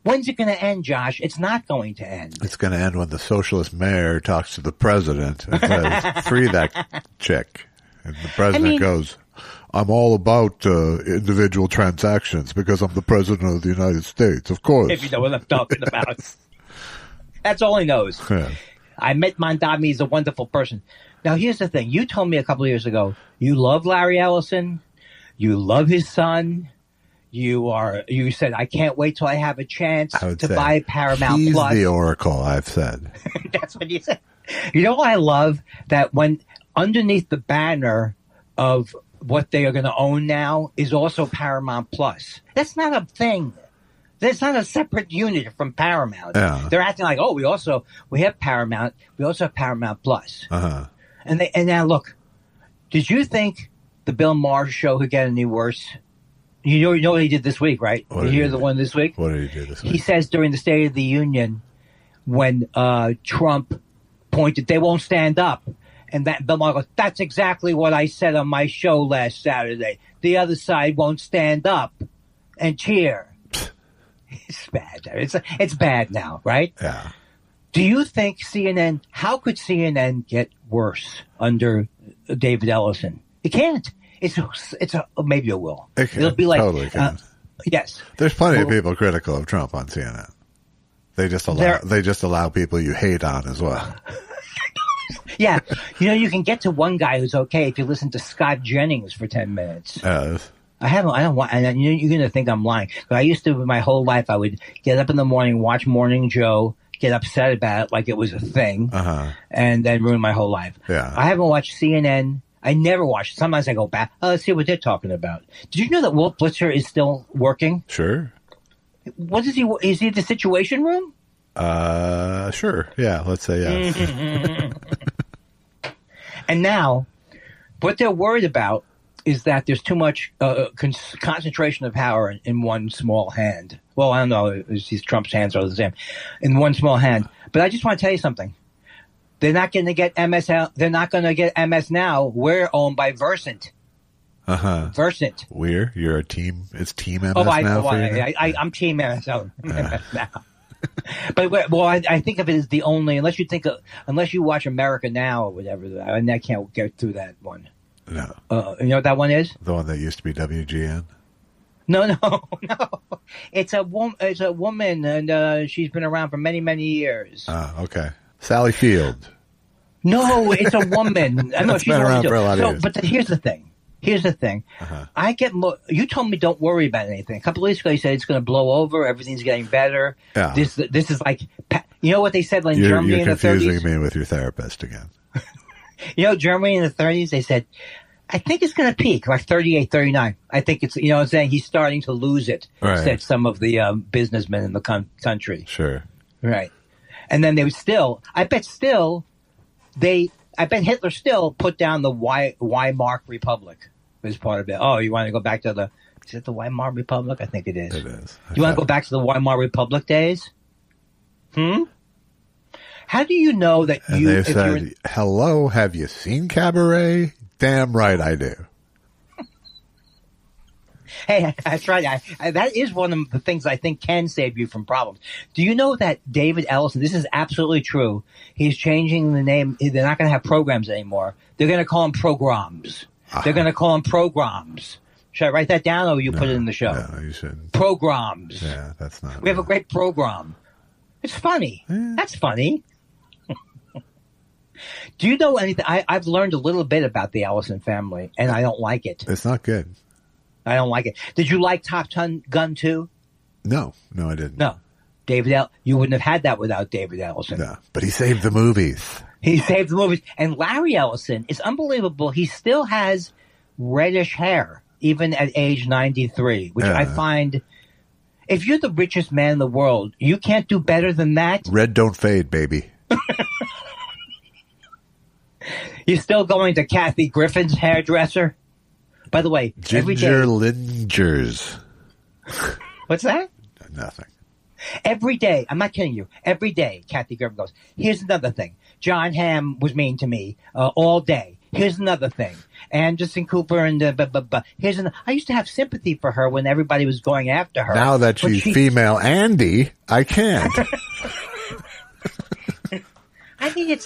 When's it going to end, Josh? It's not going to end. It's going to end when the socialist mayor talks to the president and says, "Free that chick," and the president goes, "I'm all about individual transactions because I'm the president of the United States, of course." If you know what I'm talking about. That's all he knows. Yeah. I met Mondami. He's a wonderful person. Now, here's the thing. You told me a couple of years ago, you love Larry Ellison. You love his son. You said, "I can't wait till I have a chance to buy Paramount he's Plus." He's the oracle, I've said. That's what you said. You know what I love? That when underneath the banner of what they are going to own now is also Paramount Plus. That's not a thing. That's not a separate unit from Paramount. Yeah. They're acting like, "Oh, we have Paramount. We also have Paramount Plus." And now look, did you think the Bill Maher show could get any worse? You know what he did this week, right? You hear the one this week? What did he do this week? He says during the State of the Union when Trump pointed, "They won't stand up." And that Bill Maher goes, "That's exactly what I said on my show last Saturday. The other side won't stand up and cheer." It's bad. It's bad now, right? Yeah. Do you think how could CNN get worse under David Ellison? It can't. Maybe it will. It'll be like, totally can. Yes. There's plenty of people critical of Trump on CNN. They just allow people you hate on as well. Yeah. You can get to one guy who's okay if you listen to Scott Jennings for 10 minutes. I don't want, and you're going to think I'm lying. But I used to, my whole life, I would get up in the morning, watch Morning Joe, get upset about it like it was a thing, and then ruin my whole life. Yeah. I haven't watched CNN. I never watched. Sometimes I go back. Oh, let's see what they're talking about. Did you know that Walt Blitzer is still working? Sure. What is he? Is he at the Situation Room? Sure. Yeah. Let's say yes. And now, what they're worried about is that there's too much concentration of power in one small hand. Well, I don't know. These Trump's hands are the same in one small hand. But I just want to tell you something. They're not going to get MS. They're not going to get MS now. We're owned by Versant. Versant. You're a team. It's Team MS now. I'm Team MS now. But I think of it as the only. Unless you watch America Now or whatever. I can't get through that one. No. You know what that one is? The one that used to be WGN. No. It's a woman, and she's been around for many, many years. Okay. Sally Field. No, it's a woman. I know she's been around for a lot of years. But here's the thing. I get you told me don't worry about anything. A couple of weeks ago, you said it's going to blow over. Everything's getting better. Yeah. This is like, you know what they said in Germany in the 30s? You're confusing me with your therapist again. Germany in the 30s, they said, I think it's going to peak like 38, 39. I think it's, I'm saying he's starting to lose it, said some of the businessmen in the country. Sure. Right. And then they would I bet Hitler still put down the Weimar Republic as part of it. Oh, you want to go back to is it the Weimar Republic? I think it is. It is. You want to go back to the Weimar Republic days? How do you know that and they said, hello, have you seen Cabaret? Damn right I do. Hey, that's right. That is one of the things I think can save you from problems. Do you know that David Ellison, this is absolutely true, he's changing the name. They're not going to have programs anymore. They're going to call them programs. They're going to call them programs. Should I write that down or you put it in the show? No, you shouldn't. Programs. Yeah, that's not. We have a great program. It's funny. Yeah. That's funny. Do you know anything? I've learned a little bit about the Ellison family, and I don't like it. It's not good. I don't like it. Did you like Top Gun 2? No, I didn't. No. You wouldn't have had that without David Ellison. No, but he saved the movies. He saved the movies. And Larry Ellison, it's unbelievable. He still has reddish hair, even at age 93, which I find, if you're the richest man in the world, you can't do better than that. Red don't fade, baby. You're still going to Kathy Griffin's hairdresser? By the way, every day. Ginger Lingers. What's that? Nothing. Every day, I'm not kidding you, every day, Kathy Griffin goes, here's another thing. John Hamm was mean to me all day. Here's another thing. Anderson Cooper and here's another. I used to have sympathy for her when everybody was going after her. Now that she's female Andy, I can't. I mean,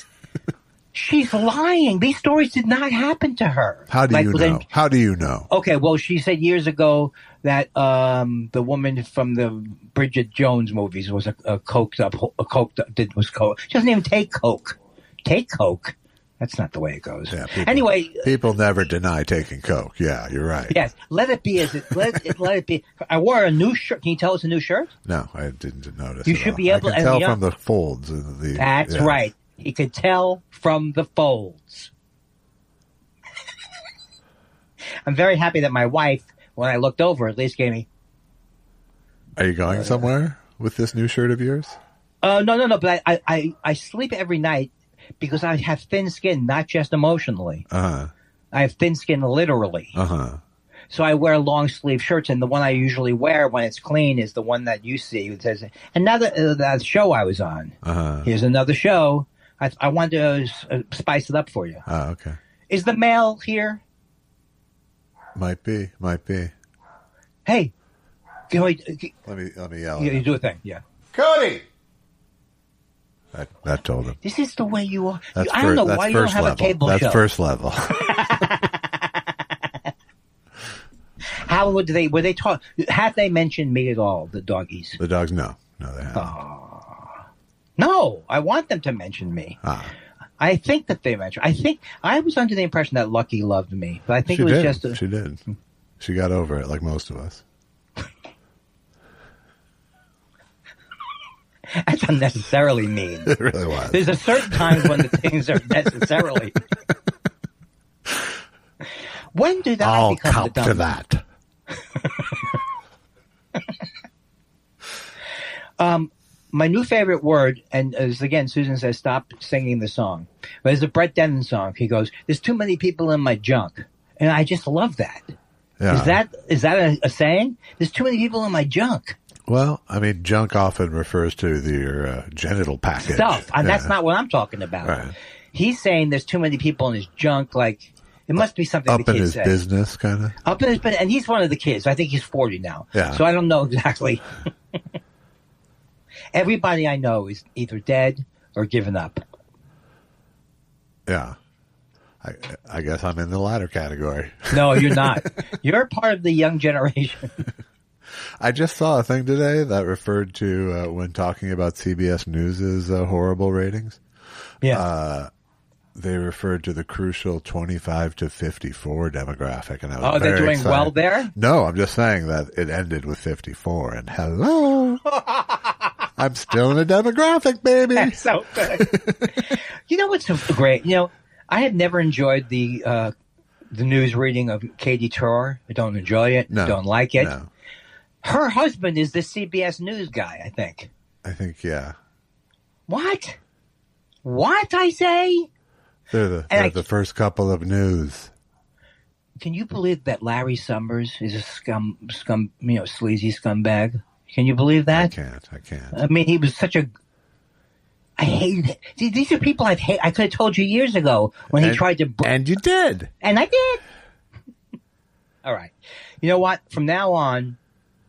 she's lying. These stories did not happen to her. How do you know? How do you know? Okay, well, she said years ago that the woman from the Bridget Jones movies was a coked up. Was coke. She doesn't even take coke. Take coke. That's not the way it goes. Yeah, people never deny taking coke. Yeah, you're right. Yes, let it be as it. Let it be. I wore a new shirt. Can you tell it's a new shirt? No, I didn't notice. You should be able to tell from the folds. That's right. He could tell from the folds. I'm very happy that my wife, when I looked over, at least gave me. Are you going somewhere with this new shirt of yours? No. But I sleep every night because I have thin skin, not just emotionally. I have thin skin literally. So I wear long sleeve shirts, and the one I usually wear when it's clean is the one that you see. It says, another that show I was on. Here's another show. I wanted to spice it up for you. Oh, okay. Is the mail here? Might be. Hey, let me yell. You do a thing, yeah. Cody. That told him. This is the way you are. I don't know why you don't have a cable show. That's first level. How would they? Were they taught? Have they mentioned me at all? The doggies. The dogs, no, they haven't. No, I want them to mention me. I think that they mentioned. I was under the impression that Lucky loved me, but I think it was just. She did. She got over it, like most of us. That's unnecessarily mean. It really was. There's a certain times when the things are necessarily. When did I become the dumb? I'll count to that. My new favorite word, and as again, Susan says, stop singing the song. But there's a Brett Dennen song. He goes, "There's too many people in my junk," and I just love that. Yeah. Is that a saying? There's too many people in my junk. Well, I mean, junk often refers to your genital package. Stuff. And that's not what I'm talking about. Right. He's saying there's too many people in his junk, like, it must be something the kids say. Up in his business, kind of? Up in his business. And he's one of the kids. I think he's 40 now. Yeah. So I don't know exactly. Everybody I know is either dead or given up. Yeah. I guess I'm in the latter category. No, you're not. You're part of the young generation. I just saw a thing today that referred to when talking about CBS News' horrible ratings. Yeah. They referred to the crucial 25 to 54 demographic, and I was they're doing excited. Well there? No, I'm just saying that it ended with 54, and hello. I'm still in a demographic, baby. That's so good. You know what's so great? You know, I had never enjoyed the news reading of Katie Trower. I don't enjoy it. No, don't like it. No. Her husband is the CBS News guy, I think. Yeah. What? What, I say? They're the first couple of news. Can you believe that Larry Summers is a sleazy scumbag? Can you believe that? I can't. I mean, he was such a... I hate it. See, these are people I could have told you years ago when he tried to... And you did. And I did. All right. You know what? From now on,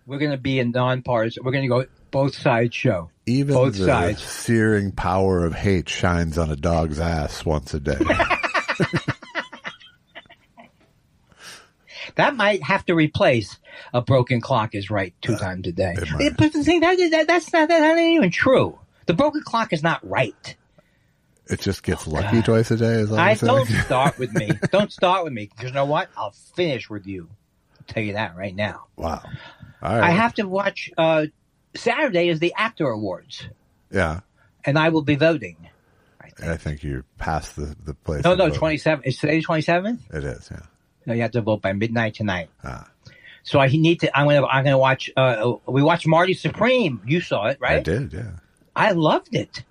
we're going to be in nonpartisan. We're going to go both sides show. Even both the sides. Searing power of hate shines on a dog's ass once a day. That might have to replace a broken clock is right 2 times a day. But the thing, that's not even true. The broken clock is not right. It just gets lucky twice a day. Don't start with me. Don't start with me. Because you know what? I'll finish with you. I'll tell you that right now. Wow. All right. I have to watch. Saturday is the Actor Awards. Yeah. And I will be voting. I think. I think you're past the place. No, 27. Is today 27th? It is, yeah. No, you have to vote by midnight tonight. Ah. So I need to. I'm gonna watch. We watched Marty Supreme. You saw it, right? I did, yeah. I loved it.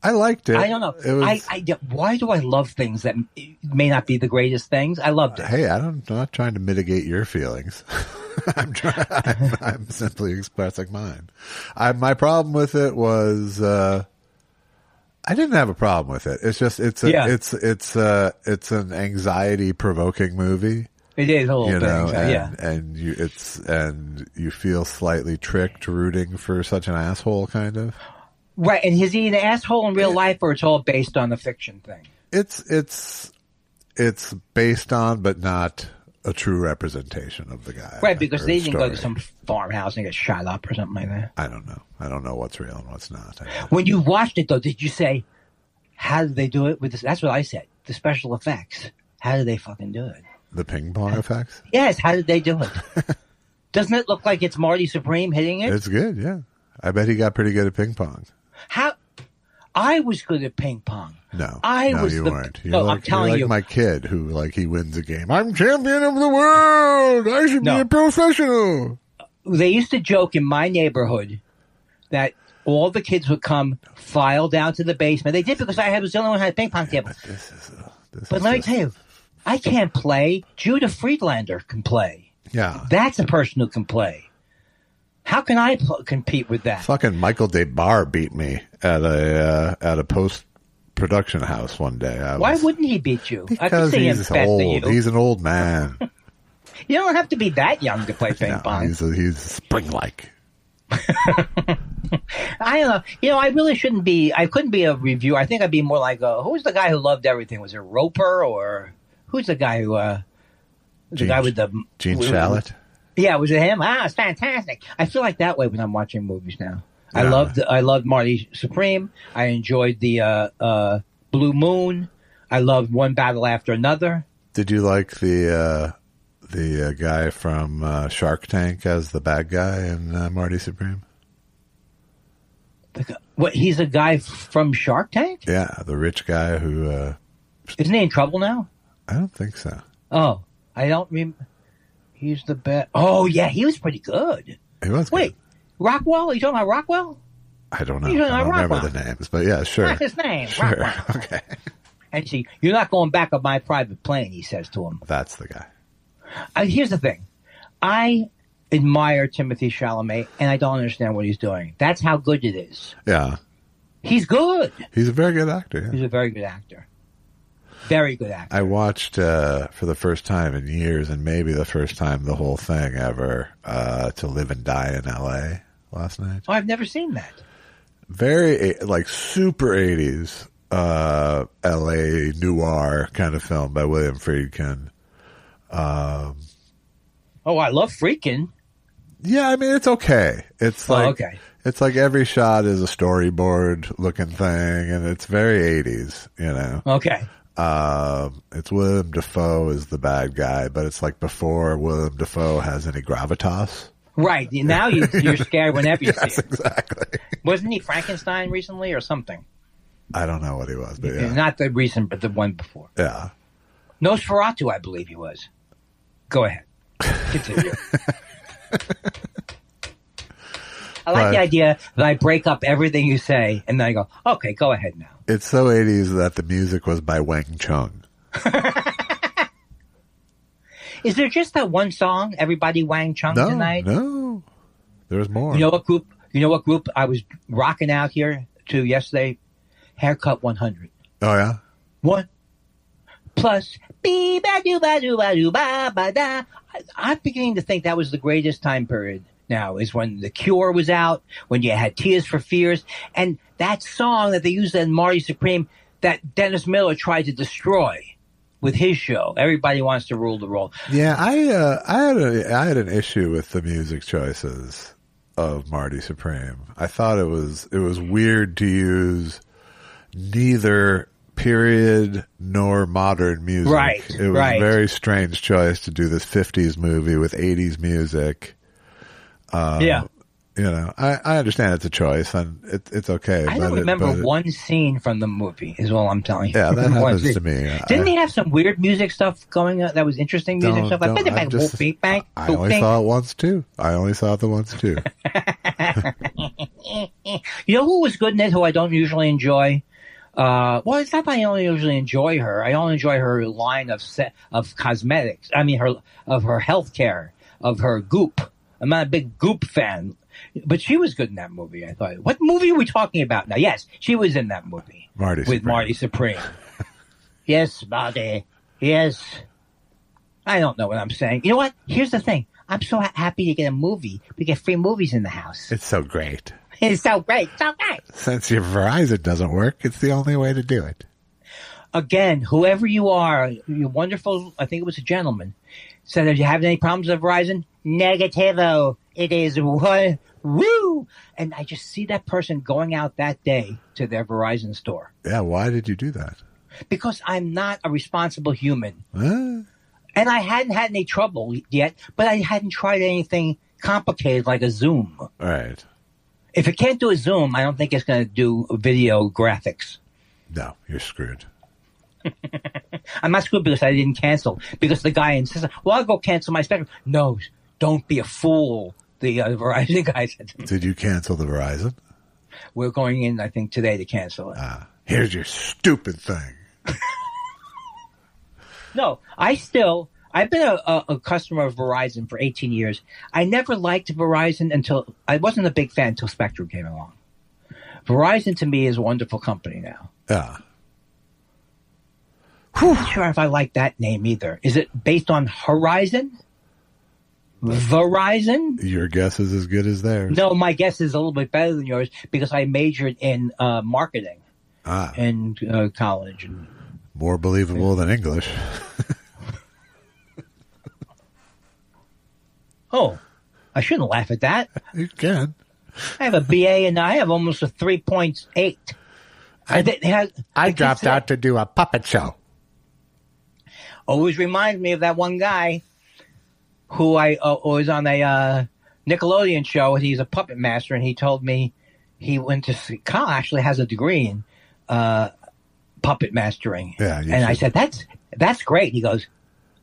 I liked it. I don't know. It was, why do I love things that may not be the greatest things? I loved it. Hey, I'm not trying to mitigate your feelings. I'm simply expressing mine. My problem with it was I didn't have a problem with it. It's just it's an anxiety provoking movie. It is a little bit, and you feel slightly tricked rooting for such an asshole, kind of. Right, and is he an asshole in real life, or it's all based on the fiction thing? It's based on, but not a true representation of the guy. Right, because they didn't go to some farmhouse and get shot up or something like that. I don't know. I don't know what's real and what's not. When you watched it, though, did you say, how did they do it with this? That's what I said. The special effects. How did they fucking do it? The ping pong effects? Yes, how did they do it? Doesn't it look like it's Marty Supreme hitting it? It's good, yeah. I bet he got pretty good at ping pong. How? I was good at ping pong. No, you weren't. I'm telling you. My kid who, he wins a game. I'm champion of the world. I should be a professional. They used to joke in my neighborhood that all the kids would come file down to the basement. They did because I was the only one who had a ping pong table. But let me tell you, I can't play. Judah Friedlander can play. Yeah. That's a person who can play. How can I compete with that? Fucking Michael DeBar beat me at a post-production house one day. Why wouldn't he beat you? Because he's old. He's an old man. You don't have to be that young to play ping pong. He's spring-like. I don't know. I really shouldn't be. I couldn't be a reviewer. I think I'd be more like, who's the guy who loved everything? Was it Roper, or who's the guy who? The guy with the Gene Shalit. Yeah, was it him? It's fantastic. I feel like that way when I'm watching movies now. Yeah. I loved Marty Supreme. I enjoyed the Blue Moon. I loved One Battle After Another. Did you like the guy from Shark Tank as the bad guy in Marty Supreme? What? He's a guy from Shark Tank? Yeah, the rich guy who. Isn't he in trouble now? I don't think so. Oh, I don't remember. He's the best. Oh, yeah, he was pretty good. He was good. Wait, Rockwell? Are you talking about Rockwell? I don't know. I don't remember the names, but yeah, sure. What's his name? Sure. Rockwell. Okay. And see, you're not going back on my private plane, he says to him. That's the guy. Here's the thing. I admire Timothée Chalamet, and I don't understand what he's doing. That's how good it is. Yeah. He's good. He's a very good actor. Yeah. He's a very good actor. Very good actor. I watched for the first time in years, and maybe the first time the whole thing ever, To Live and Die in L.A. last night. Oh, I've never seen that. Very, super 80s L.A. noir kind of film by William Friedkin. I love Friedkin. Yeah, I mean, it's okay. It's like, okay. It's like every shot is a storyboard looking thing, and it's very 80s, Okay. It's Willem Dafoe is the bad guy, but it's like before Willem Dafoe has any gravitas. Right. Now you're scared whenever you see Yes, it. Exactly. Wasn't he Frankenstein recently or something? I don't know what he was, but yeah. Not the recent, but the one before. Yeah. Nosferatu, I believe he was. Go ahead. Continue. I like the idea that I break up everything you say, and then I go, okay, go ahead now. It's so 80s that the music was by Wang Chung. Is there just that one song, Everybody Wang Chung tonight? No. There's more. You know what group I was rocking out here to yesterday? Haircut 100. Oh, yeah? One plus ba-do-ba-do-ba-do-ba-ba-da. I'm beginning to think that was the greatest time period now, is when The Cure was out, when you had Tears for Fears, and that song that they used in Marty Supreme that Dennis Miller tried to destroy with his show. Everybody Wants to Rule the World. Yeah, I had an issue with the music choices of Marty Supreme. I thought it was weird to use neither period nor modern music. Right. It was a very strange choice to do this 50s movie with 80s music. Yeah. I understand it's a choice, and it's okay. I don't remember one scene from the movie, is all I'm telling you. Yeah, that happens to me. Didn't he have some weird music stuff going on that was interesting music stuff? I only saw it once, too. I only saw it the once, too. You know who was good in it, who I don't usually enjoy? Well, it's not that I only usually enjoy her. I only enjoy her line of cosmetics. I mean, of her health care, of her Goop. I'm not a big Goop fan. But she was good in that movie, I thought. What movie are we talking about now? Yes, she was in that movie. Marty Supreme. Yes, Marty. Yes. I don't know what I'm saying. You know what? Here's the thing. I'm so happy to get a movie. We get free movies in the house. It's so great. It's so great. So great. Since your Verizon doesn't work, it's the only way to do it. Again, whoever you are, you're wonderful. I think it was a gentleman. Said, "Have you had any problems with Verizon?" Negativo. It is one. Woo! And I just see that person going out that day to their Verizon store. Yeah, why did you do that? Because I'm not a responsible human. Huh? And I hadn't had any trouble yet, but I hadn't tried anything complicated like a Zoom. All right. If it can't do a Zoom, I don't think it's going to do video graphics. No, you're screwed. I'm not screwed because I didn't cancel. Because the guy insisted, well, I'll go cancel my Spectrum. No, don't be a fool. The Verizon guy said to me. Did you cancel the Verizon? We're going in, I think, today to cancel it. Here's your stupid thing. No, I've been a customer of Verizon for 18 years. I never liked Verizon I wasn't a big fan until Spectrum came along. Verizon to me is a wonderful company now. Yeah. I'm not sure if I like that name either. Is it based on Horizon? Verizon? Your guess is as good as theirs. No, my guess is a little bit better than yours because I majored in marketing in college. More believable than English. Oh, I shouldn't laugh at that. You can. I have a BA and I have almost a 3.8. I dropped out to do a puppet show. Always reminds me of that one guy who I was on a Nickelodeon show, and he's a puppet master, and he told me he went to Kyle actually has a degree in puppet mastering. Yeah, and I said, that's great. He goes,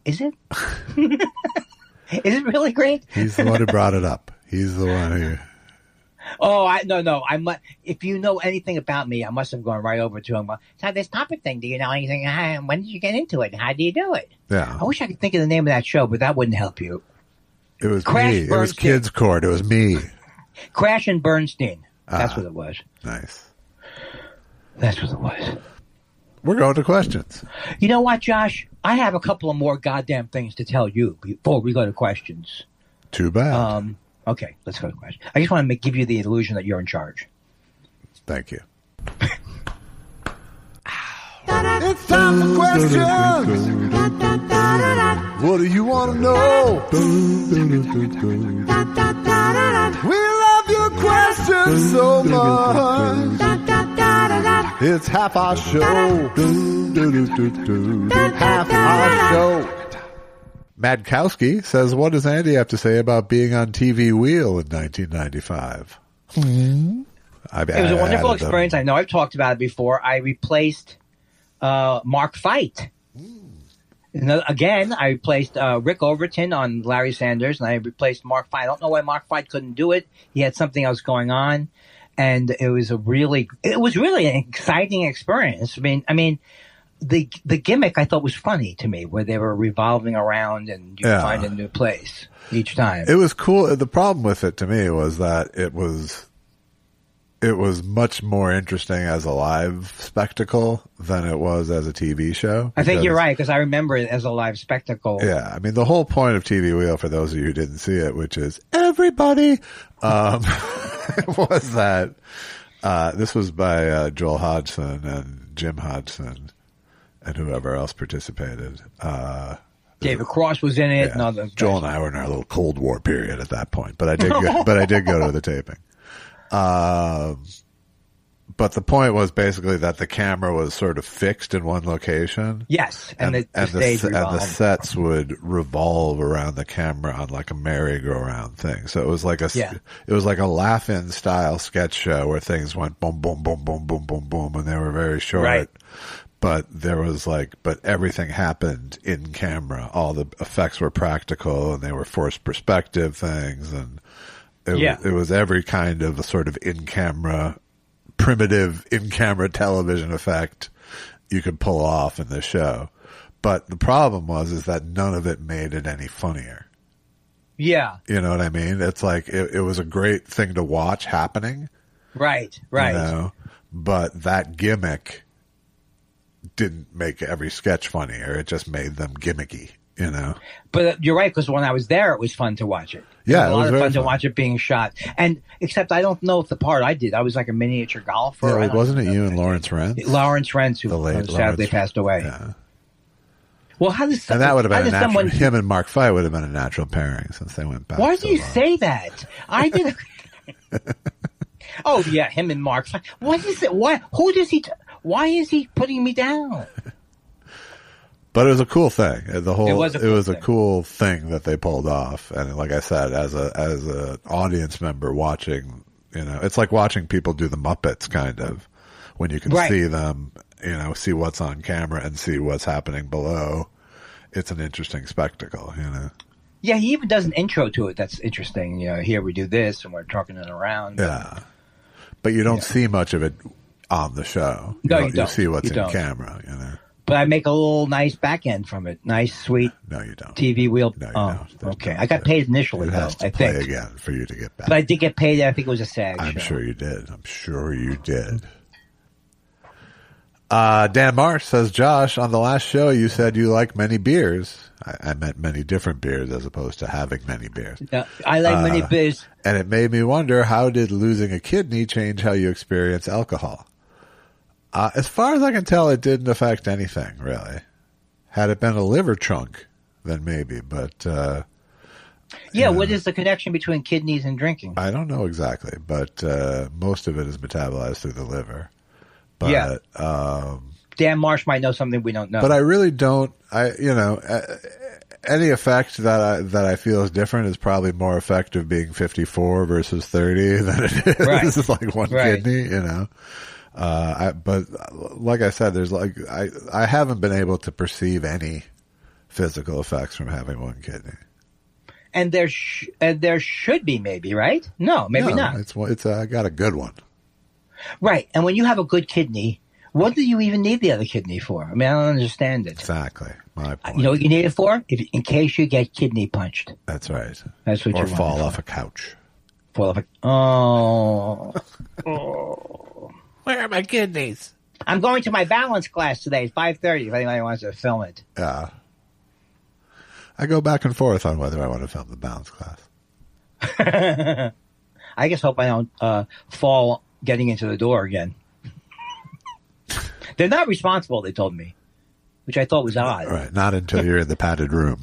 is it? Is it really great? He's the one who brought it up. He's the one who... Oh, no. If you know anything about me, I must have gone right over to him. So this puppet thing, do you know anything? When did you get into it? How do you do it? Yeah. I wish I could think of the name of that show, but that wouldn't help you. It was me. It was Kids Court. It was me. Crash and Bernstein. That's what it was. Nice. That's what it was. We're going to questions. You know what, Josh? I have a couple of more goddamn things to tell you before we go to questions. Too bad. Okay, let's go to questions. I just want to give you the illusion that you're in charge. Thank you. It's time for questions. What do you want to know? We love your questions so much. It's half our show. Half our show. Madkowski says, what does Andy have to say about being on TV Wheel in 1995? It was a wonderful experience. I know I've talked about it before. I replaced Mark Feit. Again, I replaced Rick Overton on Larry Sanders, and I replaced Mark Feit. I don't know why Mark Feit couldn't do it. He had something else going on, and it was really an exciting experience. I mean, the gimmick I thought was funny to me, where they were revolving around and you find a new place each time. It was cool. The problem with it to me was that it was much more interesting as a live spectacle than it was as a TV show. I think you're right, because I remember it as a live spectacle. Yeah, I mean, the whole point of TV Wheel, for those of you who didn't see it, which is everybody, was that this was by Joel Hodgson and Jim Hodgson and whoever else participated. David Cross was in it. Yeah. And others. Joel and I were in our little Cold War period at that point, but I did go to the taping. But the point was basically that the camera was sort of fixed in one location. Yes, and the sets would revolve around the camera on like a merry-go-round thing. So it was like a laugh-in style sketch show where things went boom, boom, boom, boom, boom, boom, boom, and they were very short. Right. But there was but everything happened in camera. All the effects were practical, and they were forced perspective things, and it was every kind of a sort of primitive in-camera television effect you could pull off in the show. But the problem is that none of it made it any funnier. Yeah. You know what I mean? It's like it was a great thing to watch happening. Right. You know? But that gimmick didn't make every sketch funnier. It just made them gimmicky, you know? But you're right, because when I was there, it was fun to watch it. Yeah, it was a lot of fun to watch it being shot. And except I don't know if the part I did, I was like a miniature golfer. Yeah, wasn't it you and Lawrence Rentz? Lawrence Rentz, who sadly passed away. Yeah. Well, and that would have been a natural. Him and Mark Fye would have been a natural pairing since they went back. Why do you say that? I didn't. Oh yeah, him and Mark Fye. What is it? Why? Who does he? Why is he putting me down? But it was a cool thing. It was a cool thing that they pulled off. And like I said, as an audience member watching, you know, it's like watching people do the Muppets kind of, when you can see them, you know, see what's on camera and see what's happening below. It's an interesting spectacle, you know. Yeah, he even does an intro to it that's interesting. You know, here we do this and we're trucking it around. Yeah. But you don't see much of it on the show. No, you don't. You see what's in camera, you know. But I make a little nice back end from it. Nice, sweet. No, you don't. TV wheel. No, you don't. Okay. I got paid initially, though. I play think again for you to get back. But I did get paid. I think it was a SAG I'm show. sure you did. Dan Marsh says, Josh, on the last show you said you like many beers. I meant many different beers as opposed to having many beers. I like many beers. And it made me wonder, how did losing a kidney change how you experience alcohol? As far as I can tell, it didn't affect anything, really. Had it been a liver chunk, then maybe, but... what is the connection between kidneys and drinking? I don't know exactly, but most of it is metabolized through the liver. But, Dan Marsh might know something we don't know. But I really don't. Any effect that I feel is different is probably more effective being 54 versus 30 than it is. Right. This is like one kidney, you know. But like I said, I haven't been able to perceive any physical effects from having one kidney. And there should be, maybe, right? No, maybe not. I got a good one. Right. And when you have a good kidney, what do you even need the other kidney for? I mean, I don't understand it. Exactly. My point. You know what you need it for? In case you get kidney punched. That's right. That's what you want. Or fall off a couch. Oh. Where are my kidneys? I'm going to my balance class today at 5:30 if anybody wants to film it. Yeah. I go back and forth on whether I want to film the balance class. I just hope I don't fall getting into the door again. They're not responsible, they told me, which I thought was odd. All right, not until you're in the padded room.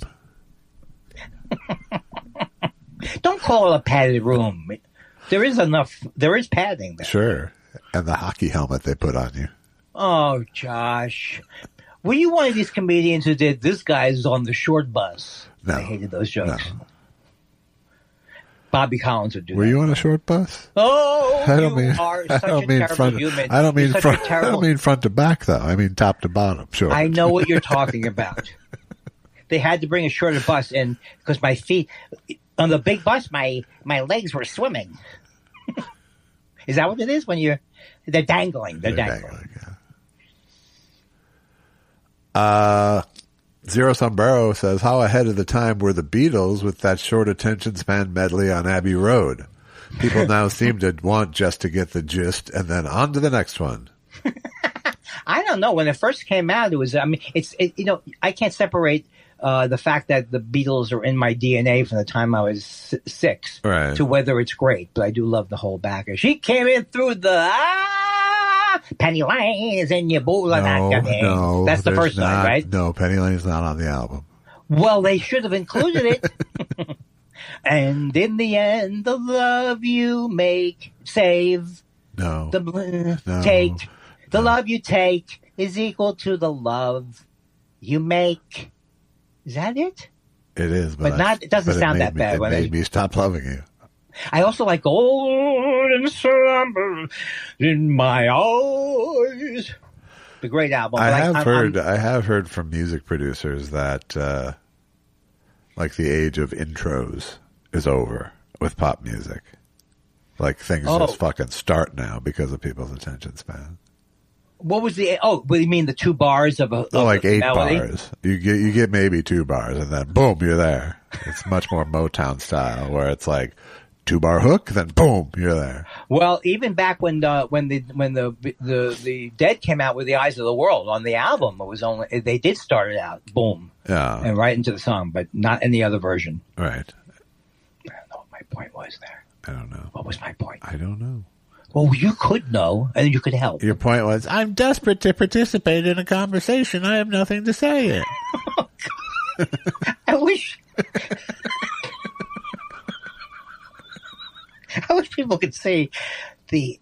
Don't call it a padded room. There is padding there. Sure. And the hockey helmet they put on you. Oh, Josh. Were you one of these comedians who did, this guy's on the short bus? No. I hated those jokes. No. Bobby Collins would do Were that. you on a short bus? Oh, you are such a terrible human. I don't mean front to back, though. I mean top to bottom, sure. I know what you're talking about. They had to bring a shorter bus in because my feet, on the big bus, my legs were swimming. Is that what it is when they're dangling? They're dangling. Yeah. Zero Sombrero says, how ahead of the time were the Beatles with that short attention span medley on Abbey Road? People now seem to want just to get the gist and then on to the next one. I don't know. When it first came out, it was, I can't separate the fact that the Beatles are in my DNA from the time I was 6 to whether it's great. But I do love the whole backer. She came in through the Penny Lane is in your bowl. No, that's the first line, right? No, Penny Lane's not on the album. Well, they should have included it. And in the end, the love you make, save No. Take. The love you take is equal to the love you make. Is that it? It is, but not. It doesn't sound that bad. It made me stop loving you. I also like golden slumber in my eyes. The great album. I have heard from music producers that like the age of intros is over with pop music. Like things just fucking start now because of people's attention span. What was the? Oh, what do you mean the 2 bars of a? Like 8 melody? bars. You get maybe 2 bars, and then boom, you're there. It's much more Motown style, where it's like 2-bar hook, then boom, you're there. Well, even back when the Dead came out with "The Eyes of the World" on the album, it was only they did start it out boom, and right into the song, but not any other version. Right. I don't know what my point was there. I don't know. What was my point? I don't know. Well, you could know, and you could help. Your point was, I'm desperate to participate in a conversation. I have nothing to say. I wish people could see the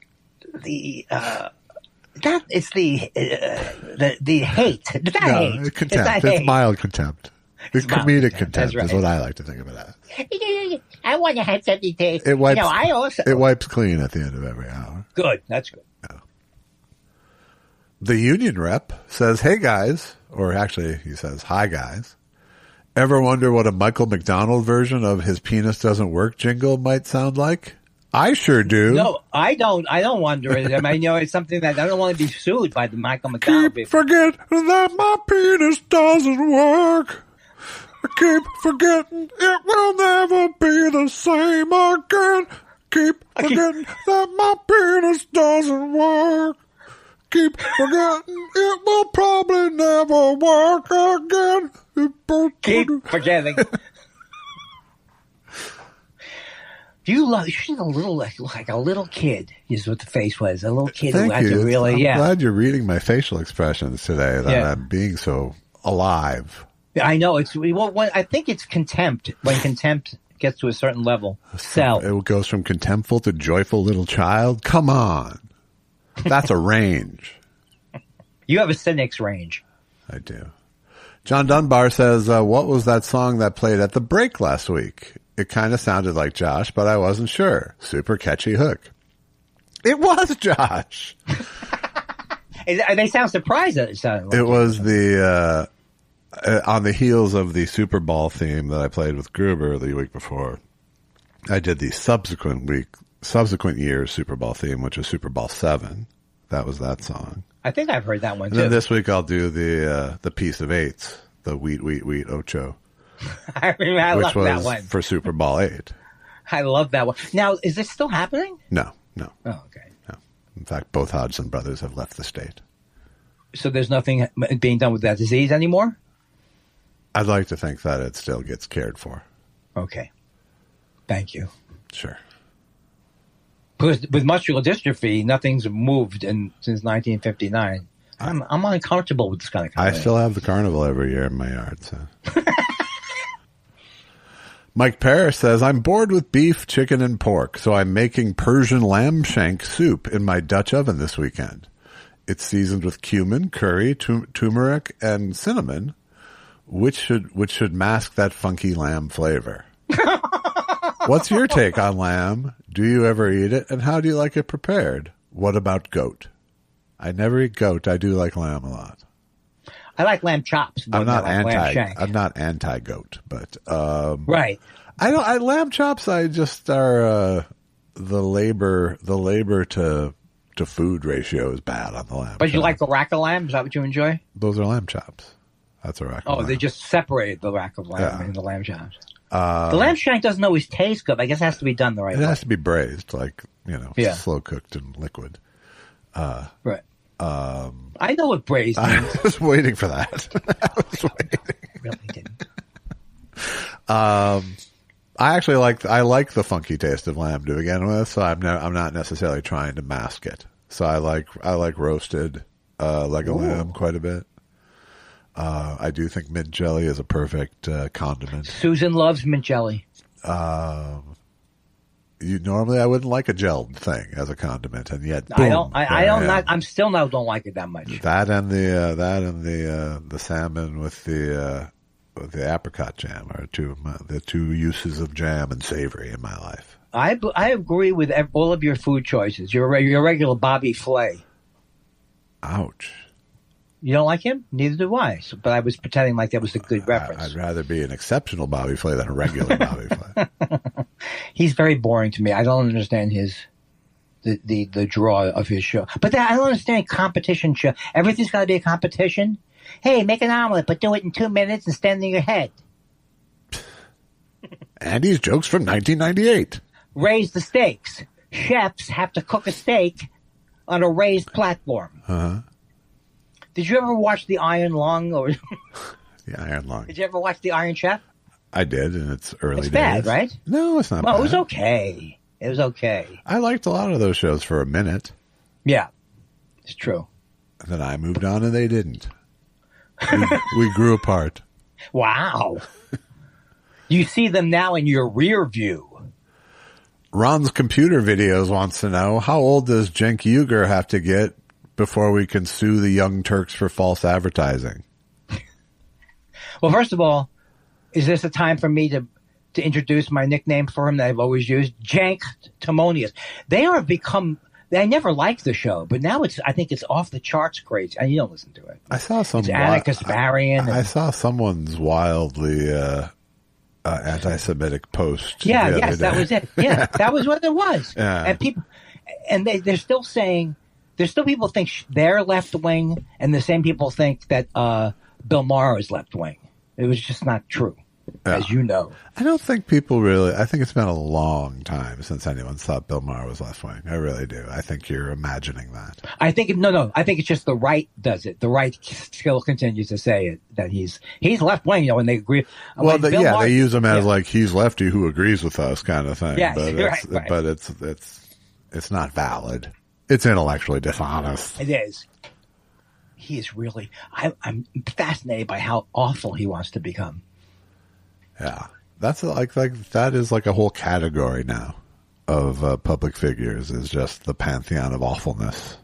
that it's the hate. It's not hate. Contempt. It's mild contempt. It's comedic contempt is what I like to think of it as. I want to have something to. It wipes. It wipes clean at the end of every hour. Good. That's good. Yeah. The union rep says, "Hey guys," or actually he says, "Hi guys. Ever wonder what a Michael McDonald version of his penis doesn't work jingle might sound like? I sure do." No, I don't. I don't wonder it. I mean, it's something that I don't want to be sued by the Michael McDonald people. Forget that my penis doesn't work. I keep forgetting it will never be the same again. Keep forgetting that my penis doesn't work. Keep forgetting it will probably never work again. Keep forgetting. She's a little like a little kid is what the face was. A little kid who had to really, I'm glad you're reading my facial expressions today, that I'm being so alive. I know. I think it's contempt. When contempt gets to a certain level. It goes from contemptful to joyful little child? Come on. That's a range. You have a cynic's range. I do. John Dunbar says, what was that song that played at the break last week? It kind of sounded like Josh, but I wasn't sure. Super catchy hook. It was Josh. They sound surprised that it sounded like it was the... on the heels of the Super Bowl theme that I played with Gruber the week before, I did the subsequent year's Super Bowl theme, which was Super Bowl 7. That was that song. I think I've heard that one too. And then this week I'll do the Piece of Eights, the Wheat Ocho. I love that one. For Super Bowl 8. I love that one. Now, is this still happening? No. Oh, okay. No. In fact, both Hodgson brothers have left the state. So there's nothing being done with that disease anymore? I'd like to think that it still gets cared for. Okay. Thank you. Sure. Because with muscular dystrophy, nothing's moved since 1959. I'm uncomfortable with this kind of I still have the carnival every year in my yard. So. Mike Parrish says, I'm bored with beef, chicken, and pork, so I'm making Persian lamb shank soup in my Dutch oven this weekend. It's seasoned with cumin, curry, turmeric, and cinnamon, which should mask that funky lamb flavor. What's your take on lamb? Do you ever eat it? And how do you like it prepared? What about goat? I never eat goat. I do like lamb a lot. I like lamb chops. I'm not anti-goat, but right. Lamb chops. I just are the labor to food ratio is bad on the lamb. But you like the rack of lamb? Is that what you enjoy? Those are lamb chops. That's a rack. Oh, they just separate the rack of lamb and the lamb chops. The lamb shank doesn't always taste good. I guess it has to be done the right way. It has to be braised, slow cooked and liquid. Right. I know what braised means. I was waiting for that. I was waiting. Really didn't. I actually like the funky taste of lamb to begin with, so I'm not necessarily trying to mask it. So I like roasted leg of lamb quite a bit. I do think mint jelly is a perfect condiment. Susan loves mint jelly. normally I wouldn't like a gelled thing as a condiment, and yet boom, I'm still now don't like it that much. That and the salmon with the apricot jam are the two uses of jam and savory in my life. I agree with all of your food choices. Your regular Bobby Flay. Ouch. You don't like him? Neither do I. But I was pretending like that was a good reference. I'd rather be an exceptional Bobby Flay than a regular Bobby Flay. He's very boring to me. I don't understand the draw of his show. But I don't understand competition show. Everything's got to be a competition. Hey, make an omelet, but do it in 2 minutes and stand on your head. Andy's jokes from 1998. Raise the stakes. Chefs have to cook a steak on a raised platform. Uh-huh. Did you ever watch The Iron Lung? The Iron Lung. Did you ever watch The Iron Chef? I did in its early days. It's bad, right? No, it's not bad. It was okay. It was okay. I liked a lot of those shows for a minute. Yeah, it's true. And then I moved on and they didn't. We grew apart. Wow. You see them now in your rear view. Ron's Computer Videos wants to know, how old does Cenk Uygur have to get before we can sue the Young Turks for false advertising? Well, first of all, is this a time for me to introduce my nickname for him that I've always used? Cenk Timonius. I never liked the show, but now I think it's off the charts great. And you don't listen to it. I saw some. It's Anna Kasparian. I saw someone's wildly anti-Semitic post. Yeah, yes, that was it. Yeah, that was what it was. Yeah. And people, they're still saying, there's still people think they're left wing, and the same people think that Bill Maher is left wing. It was just not true, as you know. I don't think people really. I think it's been a long time since anyone thought Bill Maher was left wing. I really do. I think you're imagining that. I think no. I think it's just the right does it. The right still continues to say it, that he's left wing. When they agree. Well, they use him as like he's lefty who agrees with us kind of thing. Yeah, but but it's not valid. It's intellectually dishonest. It is. He is really. I'm fascinated by how awful he wants to become. Yeah, that's like that is like a whole category now of public figures, is just the pantheon of awfulness.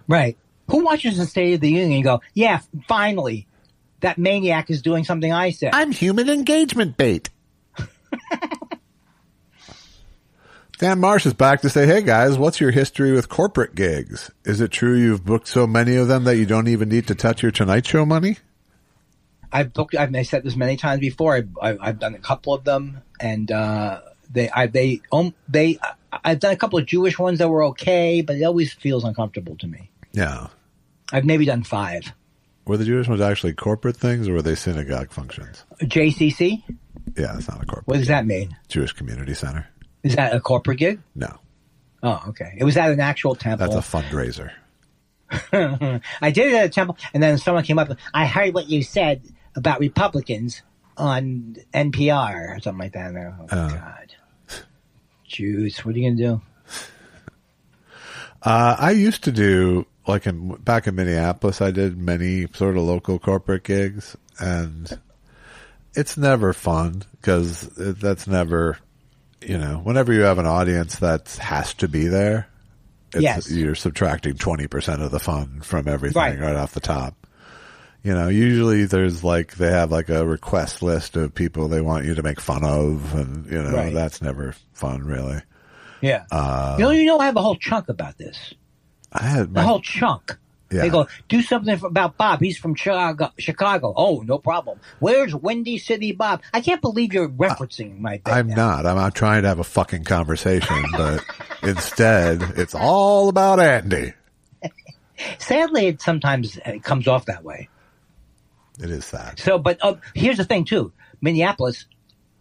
Right. Who watches the State of the Union and go, yeah, finally, that maniac is doing something I said. I'm human engagement bait. Dan Marsh is back to say, hey guys, what's your history with corporate gigs? Is it true you've booked so many of them that you don't even need to touch your Tonight Show money? I've said this many times before. I've done a couple of them, and I've done a couple of Jewish ones that were okay, but it always feels uncomfortable to me. Yeah. I've maybe done 5. Were the Jewish ones actually corporate things, or were they synagogue functions? JCC? Yeah, it's not a corporate. What does that mean? Jewish Community Center. Is that a corporate gig? No. Oh, okay. It was at an actual temple. That's a fundraiser. I did it at a temple, and then someone came up. I heard what you said about Republicans on NPR or something like that. Oh, God. Jews, what are you going to do? I used to do, back in Minneapolis, I did many sort of local corporate gigs, and it's never fun because that's never, whenever you have an audience that has to be there, you're subtracting 20% of the fun from everything right off the top. Usually there's they have a request list of people they want you to make fun of, and that's never fun, really. Yeah. I have a whole chunk about this. I had a whole chunk. Yeah. They go, do something about Bob. He's from Chicago. Oh, no problem. Where's Windy City Bob? I can't believe you're referencing my thing. I'm not. I'm not trying to have a fucking conversation, but instead, it's all about Andy. Sadly, sometimes it comes off that way. It is sad. So, but here's the thing, too. Minneapolis,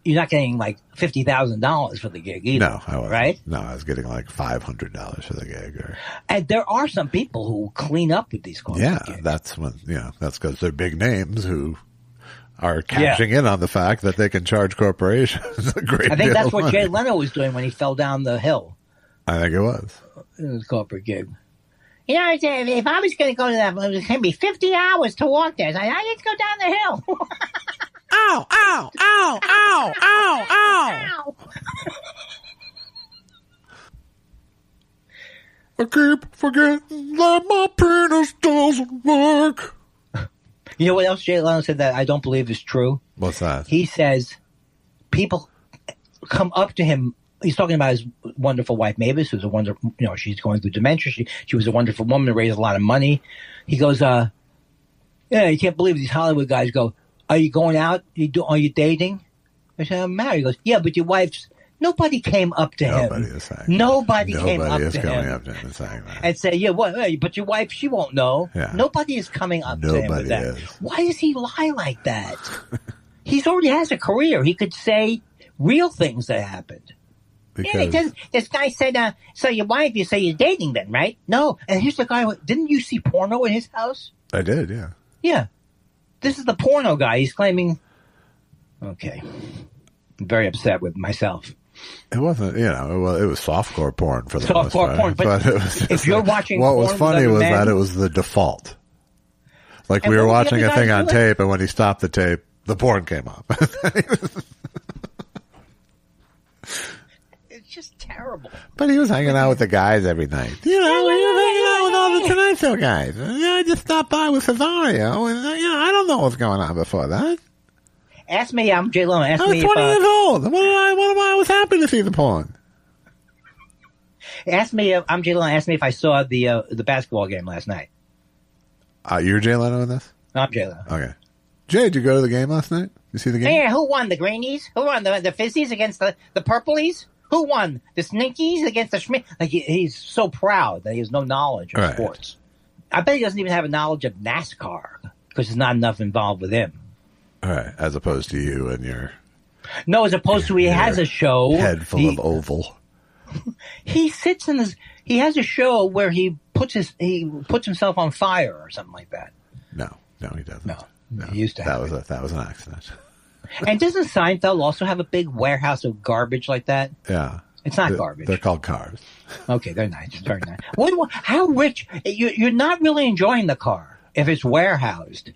you're not getting $50,000 for the gig either. No, I wasn't. Right? No, I was getting $500 for the gig. And there are some people who clean up with these corporate gigs. That's because they're big names who are cashing in on the fact that they can charge corporations a great deal. I think that's of what money. Jay Leno was doing when he fell down the hill. I think it was. It was a corporate gig. If I was going to go to that, it was going to be 50 hours to walk there. I need to go down the hill. Ow, ow, ow, ow, ow, ow. I keep forgetting that my penis doesn't work. You know what else Jay Leno said that I don't believe is true? What's that? He says people come up to him. He's talking about his wonderful wife, Mavis, who's a wonderful, she's going through dementia. She was a wonderful woman who raised a lot of money. He goes, yeah, you can't believe these Hollywood guys go, are you going out? Are you dating? I said, I'm married. He goes, yeah, but your wife's, nobody came up to him. Nobody came up to him and saying that. And say, yeah, what? But your wife, she won't know. Yeah. Nobody is coming up to him with that. Is. Why does he lie like that? He already has a career. He could say real things that happened. Yeah, this guy said, so your wife, you say you're dating then, right? No. And here's the guy, didn't you see porno in his house? I did, yeah. Yeah. This is the porno guy. He's claiming, okay. I'm very upset with myself. It wasn't, it was softcore porn for the most part. Softcore porn, but it was if you're watching what porn was funny was men, that it was the default. Like we were watching a thing on tape, and when he stopped the tape, the porn came up. Just terrible. But he was hanging out with the guys every night. He was hanging out with all the Tonight Show guys. I just stopped by with Cesario, and I don't know what's going on before that. Ask me, I'm Jay Leno. Ask I was me 20 years old. I was happy to see the porn. Ask me, I'm Jay Leno. Ask me if I saw the basketball game last night. You're Jay Leno in this? I'm Jay Leno. Okay. Jay, did you go to the game last night? You see the game? Hey, who won? The Greenies? Who won? The Fizzies against the Purplies? Who won? The Sninkies against the Schmidt? Like, he's so proud that he has no knowledge of sports. I bet he doesn't even have a knowledge of NASCAR because there's not enough involved with him. All right, as opposed to you and your... No, as opposed to he has a show... Head full of oval. He sits in his... He has a show where he puts himself on fire or something like that. No, he doesn't. No. He used to have that was an accident. And doesn't Seinfeld also have a big warehouse of garbage like that? Yeah. It's not garbage. They're called cars. Okay, they're nice. Very nice. How rich? You're not really enjoying the car if it's warehoused.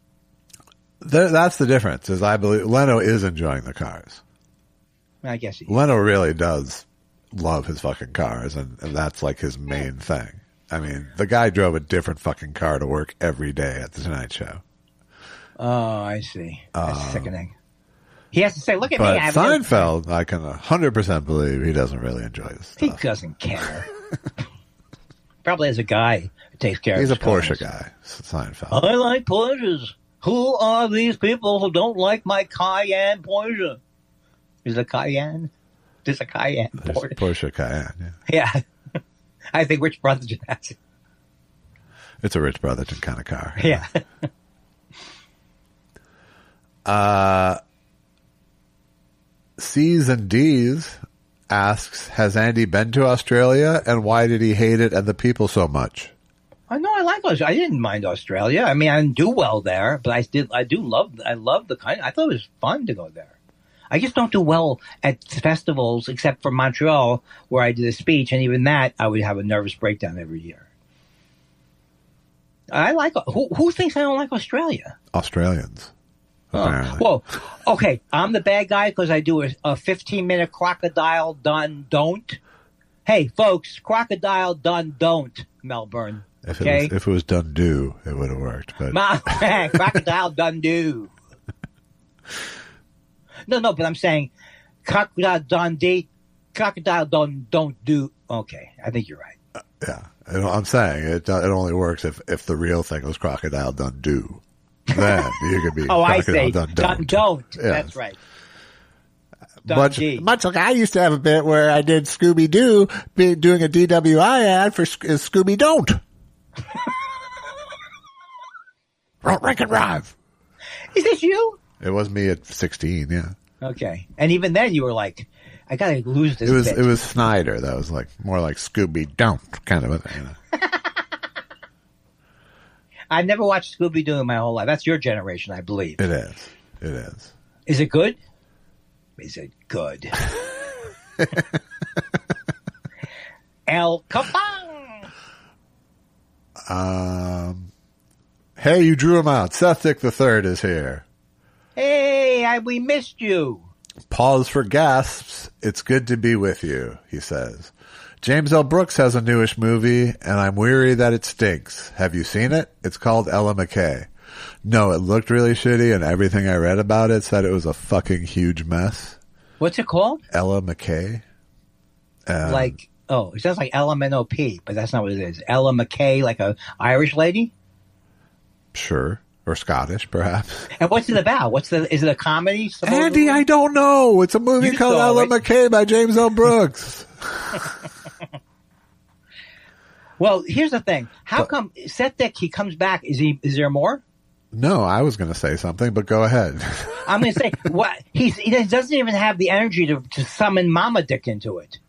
That's the difference, is I believe Leno is enjoying the cars. I guess he is. Leno really does love his fucking cars, and that's like his main thing. I mean, the guy drove a different fucking car to work every day at the Tonight Show. Oh, I see. That's sickening. He has to say, look at me. But Seinfeld, I can 100% believe he doesn't really enjoy this stuff. He doesn't care. Probably as a guy who takes care of his He's a Porsche cars. guy, Seinfeld. I like Porsches. Who are these people who don't like my Cayenne Porsche? Is it a Cayenne? There's a Cayenne Porsche. Porsche Cayenne, yeah. I think Rich Brotherton has it. It's a Rich Brotherton kind of car. Yeah. C's and D's asks, has Andy been to Australia, and why did he hate it and the people so much? I know I like Australia. I didn't mind Australia. I mean, I didn't do well there, but I love the country. I thought it was fun to go there. I just don't do well at festivals except for Montreal, where I did a speech, and even that I would have a nervous breakdown every year. I like who thinks I don't like Australia? Australians. Well, okay, I'm the bad guy because I do a 15-minute crocodile done don't. Hey, folks, crocodile done don't, Melbourne. If okay? It was done do, it would have worked. But crocodile done do. No, but I'm saying crocodile done de, crocodile don't do. Okay, I think you're right. Yeah, I'm saying it only works if the real thing was crocodile done do. Then you could be. I say done don't. Yes. That's right. Much like I used to have a bit where I did Scooby Doo doing a DWI ad for Scooby Don't. Rank and Drive. Is this you? It was me at 16. Yeah. Okay, and even then you were like, I gotta lose this. It was Snyder. That was like more like Scooby Don't kind of a thing. I've never watched Scooby-Doo in my whole life. That's your generation, I believe. It is. It is. Is it good? Is it good? El Capone! Hey, you drew him out. Seth Dick III is here. Hey, we missed you. Pause for gasps. It's good to be with you, he says. James L. Brooks has a newish movie, and I'm weary that it stinks. Have you seen it? It's called Ella McKay. No, it looked really shitty, and everything I read about it said it was a fucking huge mess. What's it called? Ella McKay. It sounds like LMNOP, but that's not what it is. Ella McKay, like a Irish lady? Sure. Or Scottish, perhaps. And what's it about? Is it a comedy? Andy, I don't know. It's a movie called Ella McKay by James L. Brooks. Well, here's the thing. How come Seth Dick, he comes back? Is there more? No, I was going to say something, but go ahead. I'm going to say what he doesn't even have the energy to summon Mama Dick into it.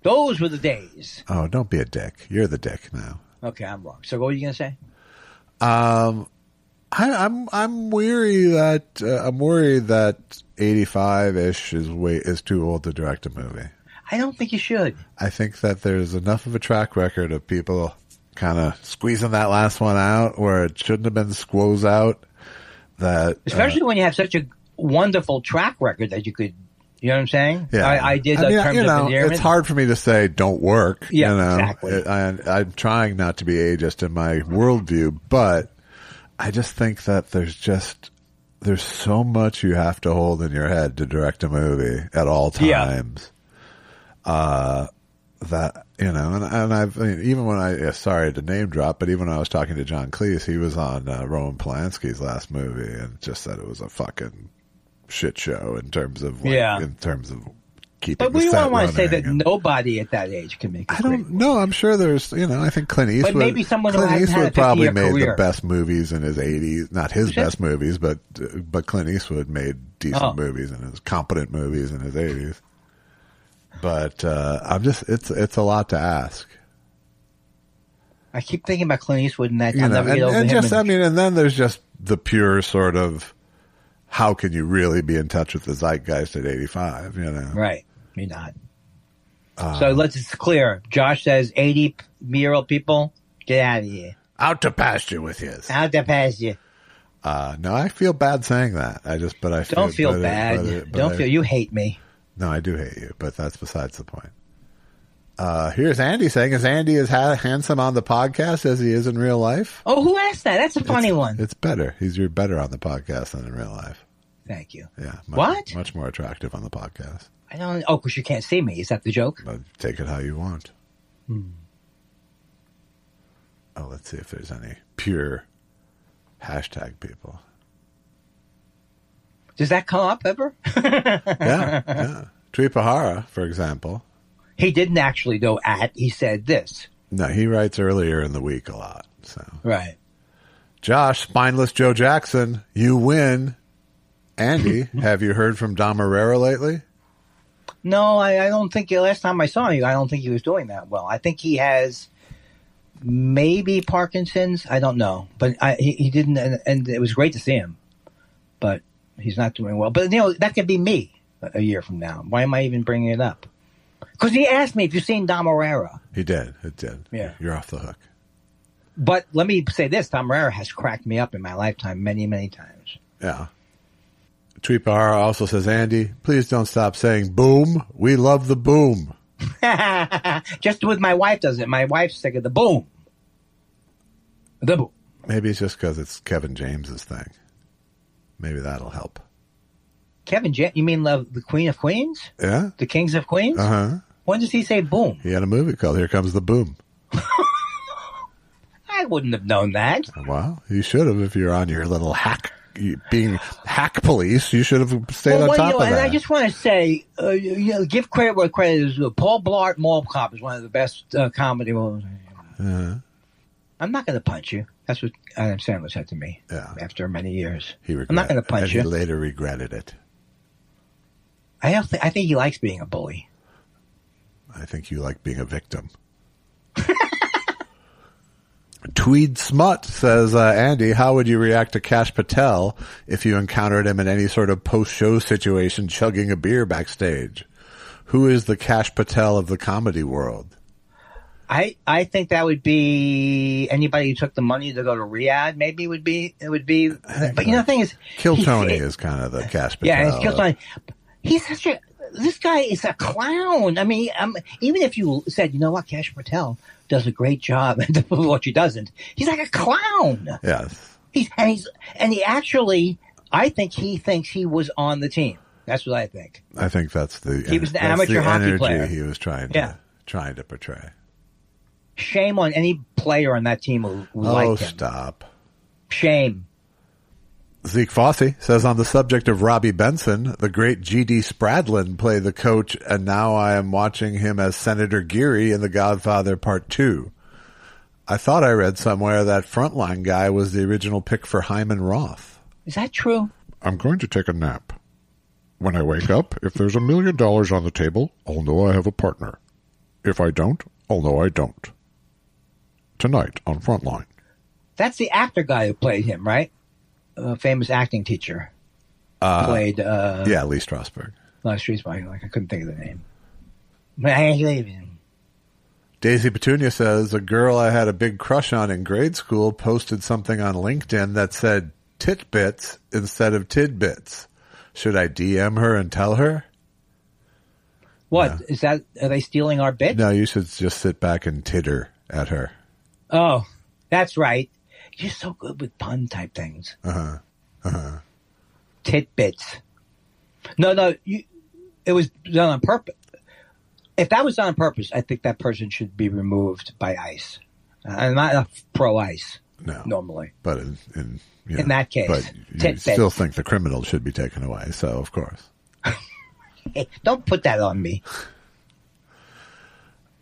Those were the days. Oh, don't be a dick. You're the dick now. Okay, I'm wrong. So what were you going to say? I'm worried that 85-ish is too old to direct a movie. I don't think you should. I think that there's enough of a track record of people kind of squeezing that last one out where it shouldn't have been squoze out. That especially when you have such a wonderful track record that you could, you know what I'm saying? Yeah, I did. Terms of endearment. It's hard for me to say don't work. Yeah, exactly. I'm trying not to be ageist in my worldview, but I just think that there's so much you have to hold in your head to direct a movie at all times. That, and even when sorry to name drop, but even when I was talking to John Cleese, he was on Roman Polanski's last movie and just said it was a fucking shit show in terms of keeping. But we don't want to say that nobody at that age can make. I don't know. I'm sure there's, I think Clint Eastwood. But maybe someone who hasn't had a 50-year probably made career. the best movies in his 80s. Not his best movies, but Clint Eastwood made decent movies and his competent movies in his 80s. But it's a lot to ask. I keep thinking about Clint Eastwood and that. And then there's just the pure sort of how can you really be in touch with the zeitgeist at 85? Right. You're not. So it's clear. Josh says 80-year-old people, get out of here. Out to pasture with you. Out to pasture. No, I feel bad saying that. Don't feel bad. You hate me. No, I do hate you, but that's besides the point. Here's Andy saying, is Andy as handsome on the podcast as he is in real life? Oh, who asked that? That's a funny one. It's better. You're better on the podcast than in real life. Thank you. Yeah. Much more attractive on the podcast. I don't. Oh, because you can't see me. Is that the joke? But take it how you want. Oh, let's see if there's any pure hashtag people. Does that come up ever? Yeah. Tripahara, for example. He didn't actually go at. He said this. No, he writes earlier in the week a lot. So right. Josh, Spineless Joe Jackson, you win. Andy, have you heard from Dom Herrera lately? No, I don't think. Last time I saw you, I don't think he was doing that well. I think he has maybe Parkinson's. I don't know, but he didn't, and it was great to see him. But he's not doing well. But that could be me a year from now. Why am I even bringing it up? Because he asked me if you've seen Dom Herrera. He did. It did. Yeah, you're off the hook. But let me say this: Dom Herrera has cracked me up in my lifetime many, many times. Yeah. Tripahara also says, Andy, please don't stop saying boom. We love the boom. Just with my wife does it. My wife's sick of the boom. The boom. Maybe it's just because it's Kevin James's thing. Maybe that'll help. Kevin James? You mean the Queen of Queens? Yeah. The Kings of Queens? Uh-huh. When does he say boom? He had a movie called Here Comes the Boom. I wouldn't have known that. Well, you should have if you're on your little being hack police. You should have stayed on top of that. And I just want to say, give credit where credit is due. Paul Blart Mall Cop is one of the best comedy movies. Uh-huh. I'm not going to punch you. That's what Adam Sandler said to me after many years. I'm not going to punch you. He later regretted it. I think he likes being a bully. I think you like being a victim. Tweed Smut says, Andy, how would you react to Kash Patel if you encountered him in any sort of post-show situation chugging a beer backstage? Who is the Kash Patel of the comedy world? I think that would be anybody who took the money to go to Riyadh. Maybe it would be. But the thing is, Kill Tony is kind of the Kash Patel. Yeah, it's Kill Tony. He's such a this guy is a clown. I mean, even if you said, you know what, Cash Patel does a great job, what she doesn't, he's like a clown. Yes. I think he thinks he was on the team. That's what I think. I think that's he was an amateur hockey player. He was trying to portray. Shame on any player on that team who liked him. Stop. Shame. Zeke Fossey says, on the subject of Robbie Benson, the great G.D. Spradlin played the coach, and now I am watching him as Senator Geary in The Godfather Part 2. I thought I read somewhere that frontline guy was the original pick for Hyman Roth. Is that true? I'm going to take a nap. When I wake up, if there's $1 million on the table, I'll know I have a partner. If I don't, I'll know I don't. Tonight on Frontline. That's the actor guy who played him, right? A famous acting teacher. Played... Lee Strasberg. I couldn't think of the name. Daisy Petunia says, a girl I had a big crush on in grade school posted something on LinkedIn that said titbits instead of tidbits. Should I DM her and tell her? What? No. Is that... Are they stealing our bit? No, you should just sit back and titter at her. Oh, that's right. You're so good with pun type things. Titbits. No. It was done on purpose. If that was done on purpose, I think that person should be removed by ICE. I'm not pro-ICE. No. Normally. But in that case. But you still think the criminal should be taken away, so of course. Hey, don't put that on me.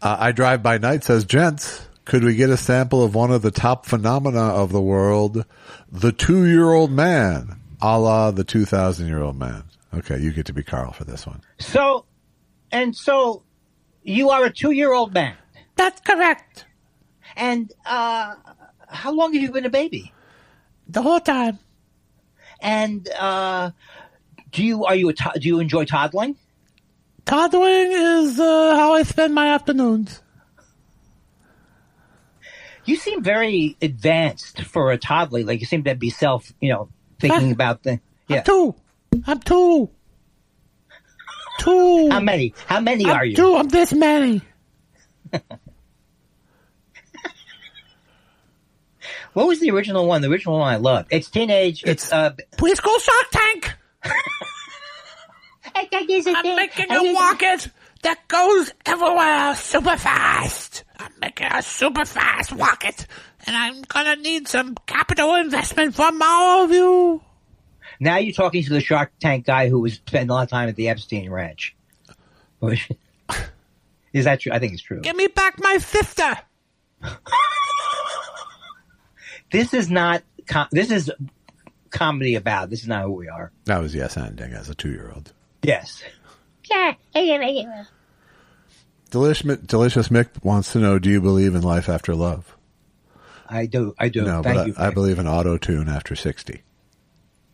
I Drive by Night says, gents, could we get a sample of one of the top phenomena of the world, the 2-year-old man, a la the 2,000-year-old man? Okay, you get to be Carl for this one. So you are a 2-year-old man. That's correct. And how long have you been a baby? The whole time. And do you enjoy toddling? Toddling is how I spend my afternoons. You seem very advanced for a toddler. Like you seem to be thinking about the. Yeah. I'm two. How many? How many are you? Two. I'm this many. What was the original one? The original one I loved. It's teenage. Please go Shark Tank. I'm making a rocket that goes everywhere super fast. I'm making a super fast rocket, and I'm gonna need some capital investment from all of you. Now you're talking to the Shark Tank guy who was spending a lot of time at the Epstein Ranch. Is that true? I think it's true. Give me back my $50. This is not. This is comedy about. This is not who we are. That was yes ending as a 2-year-old. Yes. Yeah. Delicious Mick wants to know, do you believe in life after love? I do. No, Thank you. I believe in auto-tune after 60.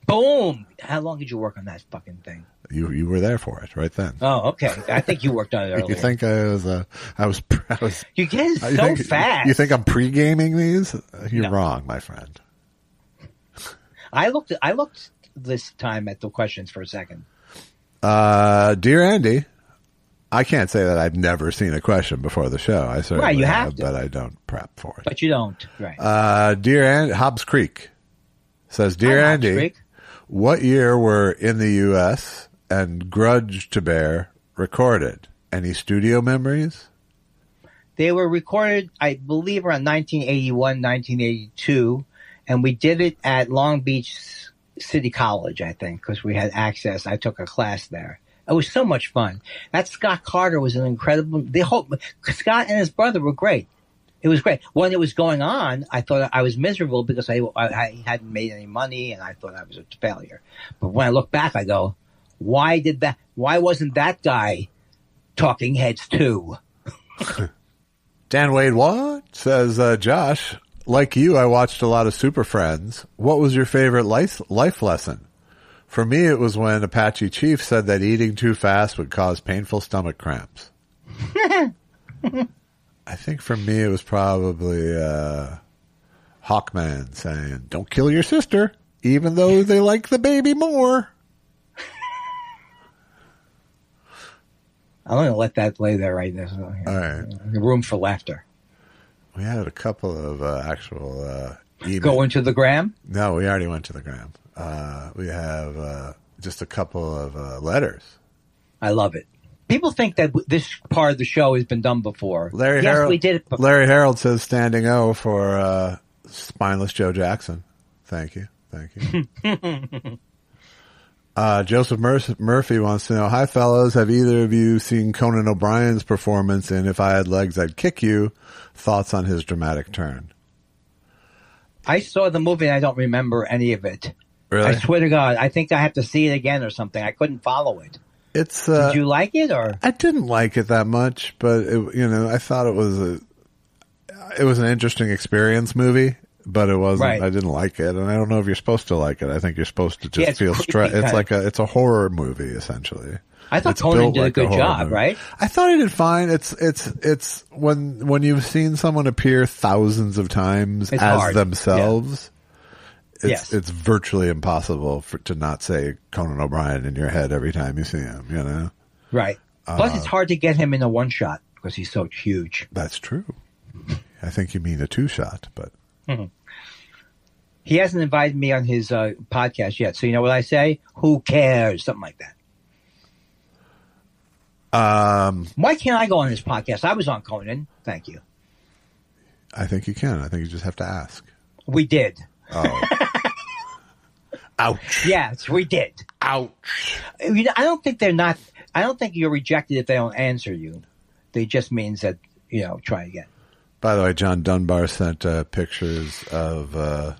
Boom! How long did you work on that fucking thing? You were there for it right then. Oh, okay. I think you worked on it earlier. You think I was? You get it so fast. You think I'm pre-gaming these? You're wrong, my friend. I looked this time at the questions for a second. Dear Andy, I can't say that I've never seen a question before the show. I certainly have, but I don't prep for it. But you don't, right? Dear Andy, Hobbs Creek says, Dear Andy, what year were In the U.S. and Grudge to Bear recorded? Any studio memories? They were recorded, I believe, around 1981, 1982, and we did it at Long Beach City College, I think, because we had access. I took a class there. It was so much fun. That Scott Carter was an incredible. Scott and his brother were great. It was great. When it was going on, I thought I was miserable because I hadn't made any money and I thought I was a failure. But when I look back, I go, why wasn't that guy Talking Heads too? Dan Wade what? Says, Josh, like you, I watched a lot of Super Friends. What was your favorite life lesson? For me, it was when Apache Chief said that eating too fast would cause painful stomach cramps. I think for me, it was probably Hawkman saying, don't kill your sister, even though they like the baby more. I'm going to let that lay there right now. So, All right. Room for laughter. We had a couple of actual emails. Go into the gram? No, we already went to the gram. We have just a couple of letters. I love it. People think that this part of the show has been done before. We did it before. Larry Harold says standing O for spineless Joe Jackson. Thank you. Joseph Murphy wants to know, hi, fellows. Have either of you seen Conan O'Brien's performance in If I Had Legs, I'd Kick You? Thoughts on his dramatic turn? I saw the movie and I don't remember any of it. Really? I swear to God. I think I have to see it again or something. I couldn't follow it. Did you like it? Or I didn't like it that much, but I thought it was an interesting experience movie. But it wasn't. Right. I didn't like it, and I don't know if you're supposed to like it. I think you're supposed to just feel stressed. It's a horror movie essentially. I thought Conan did a good job, right? I thought he did fine. It's when you've seen someone appear thousands of times as hard. Themselves. Yeah. It's virtually impossible to not say Conan O'Brien in your head every time you see him. Right. Plus, it's hard to get him in a one shot because he's so huge. That's true. I think you mean a two shot, but. Mm-hmm. He hasn't invited me on his podcast yet. So you know what I say? Who cares? Something like that. Why can't I go on his podcast? I was on Conan. Thank you. I think you can. I think you just have to ask. We did. Oh. Ouch. Yes, we did. Ouch. I don't think I don't think you're rejected if they don't answer you. They just means that, try again. By the way, John Dunbar sent pictures of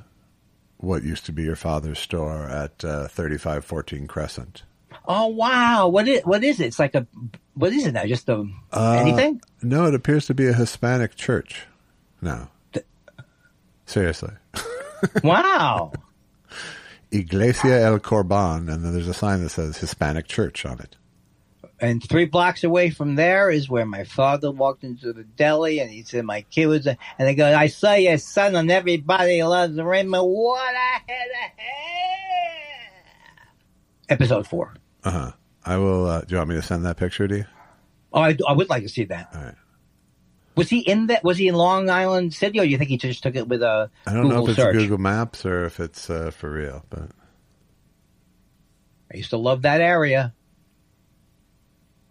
what used to be your father's store at 3514 Crescent. Oh, wow. What is it? It's like what is it now? Just anything? No, it appears to be a Hispanic church. No. Seriously. Wow. Iglesia El Corban, and then there's a sign that says Hispanic Church on it. And 3 blocks away from there is where my father walked into the deli, and he said, my kid was there. And they go, I saw your son on Everybody Loves Raymond. What a head of hair. Episode 4. Uh-huh. I will, do you want me to send that picture to you? Oh, I would like to see that. All right. Was he in Long Island City, or do you think he just took it with a I don't Google know if search? it's Google Maps or if it's for real, but I used to love that area.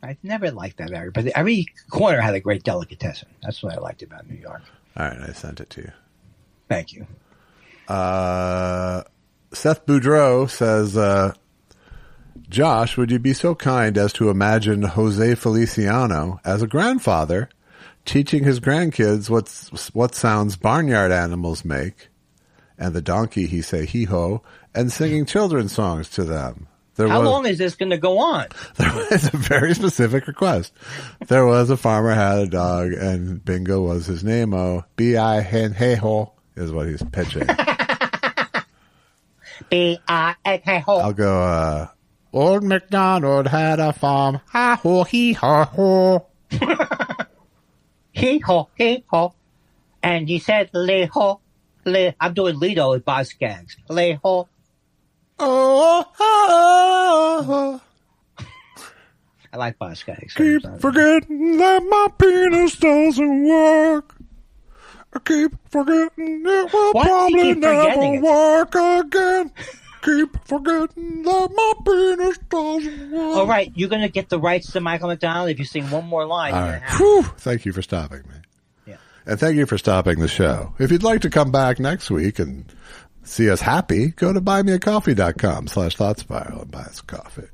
I never liked that area, but every corner had a great delicatessen. That's what I liked about New York. All right, I sent it to you. Thank you. Seth Boudreau says, Josh, would you be so kind as to imagine Jose Feliciano as a grandfather teaching his grandkids what sounds barnyard animals make, and the donkey he say hee-ho, and singing children's songs to them? How long is this going to go on? It's a very specific request. There was a farmer had a dog, and Bingo was his name-o. B-I-Hen-Hey-Ho is what he's pitching. B-I-Hen-Hey-Ho. I'll go, Old MacDonald had a farm. Ha-ho, hee-ha-ho. Hee-ho, hee-ho. And he said, lay-ho. I'm doing Lido with Boz Skaggs. Lay-ho. Oh, I like Boz Skaggs. Keep forgetting that my penis doesn't work. I keep forgetting it will probably never work again. Keep forgetting that my penis doesn't work. All right, you're going to get the rights to Michael McDonald if you sing one more line. All right. Whew. Thank you for stopping me. Yeah. And thank you for stopping the show. If you'd like to come back next week and see us happy, go to buymeacoffee.com/thoughtspiral and buy us coffee.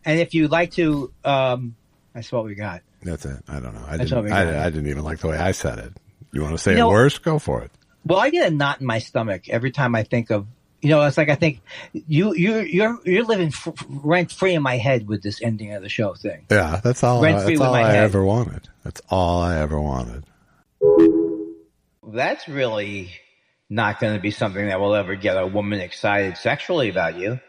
And if you'd like to, that's what we got. That's it. I don't know. I didn't even like the way I said it. You want to say it worse? Go for it. Well, I get a knot in my stomach every time I think of, it's like I think you're living rent free in my head with this ending of the show thing. Yeah, that's all. That's all I ever wanted. That's all I ever wanted. That's really not going to be something that will ever get a woman excited sexually about you.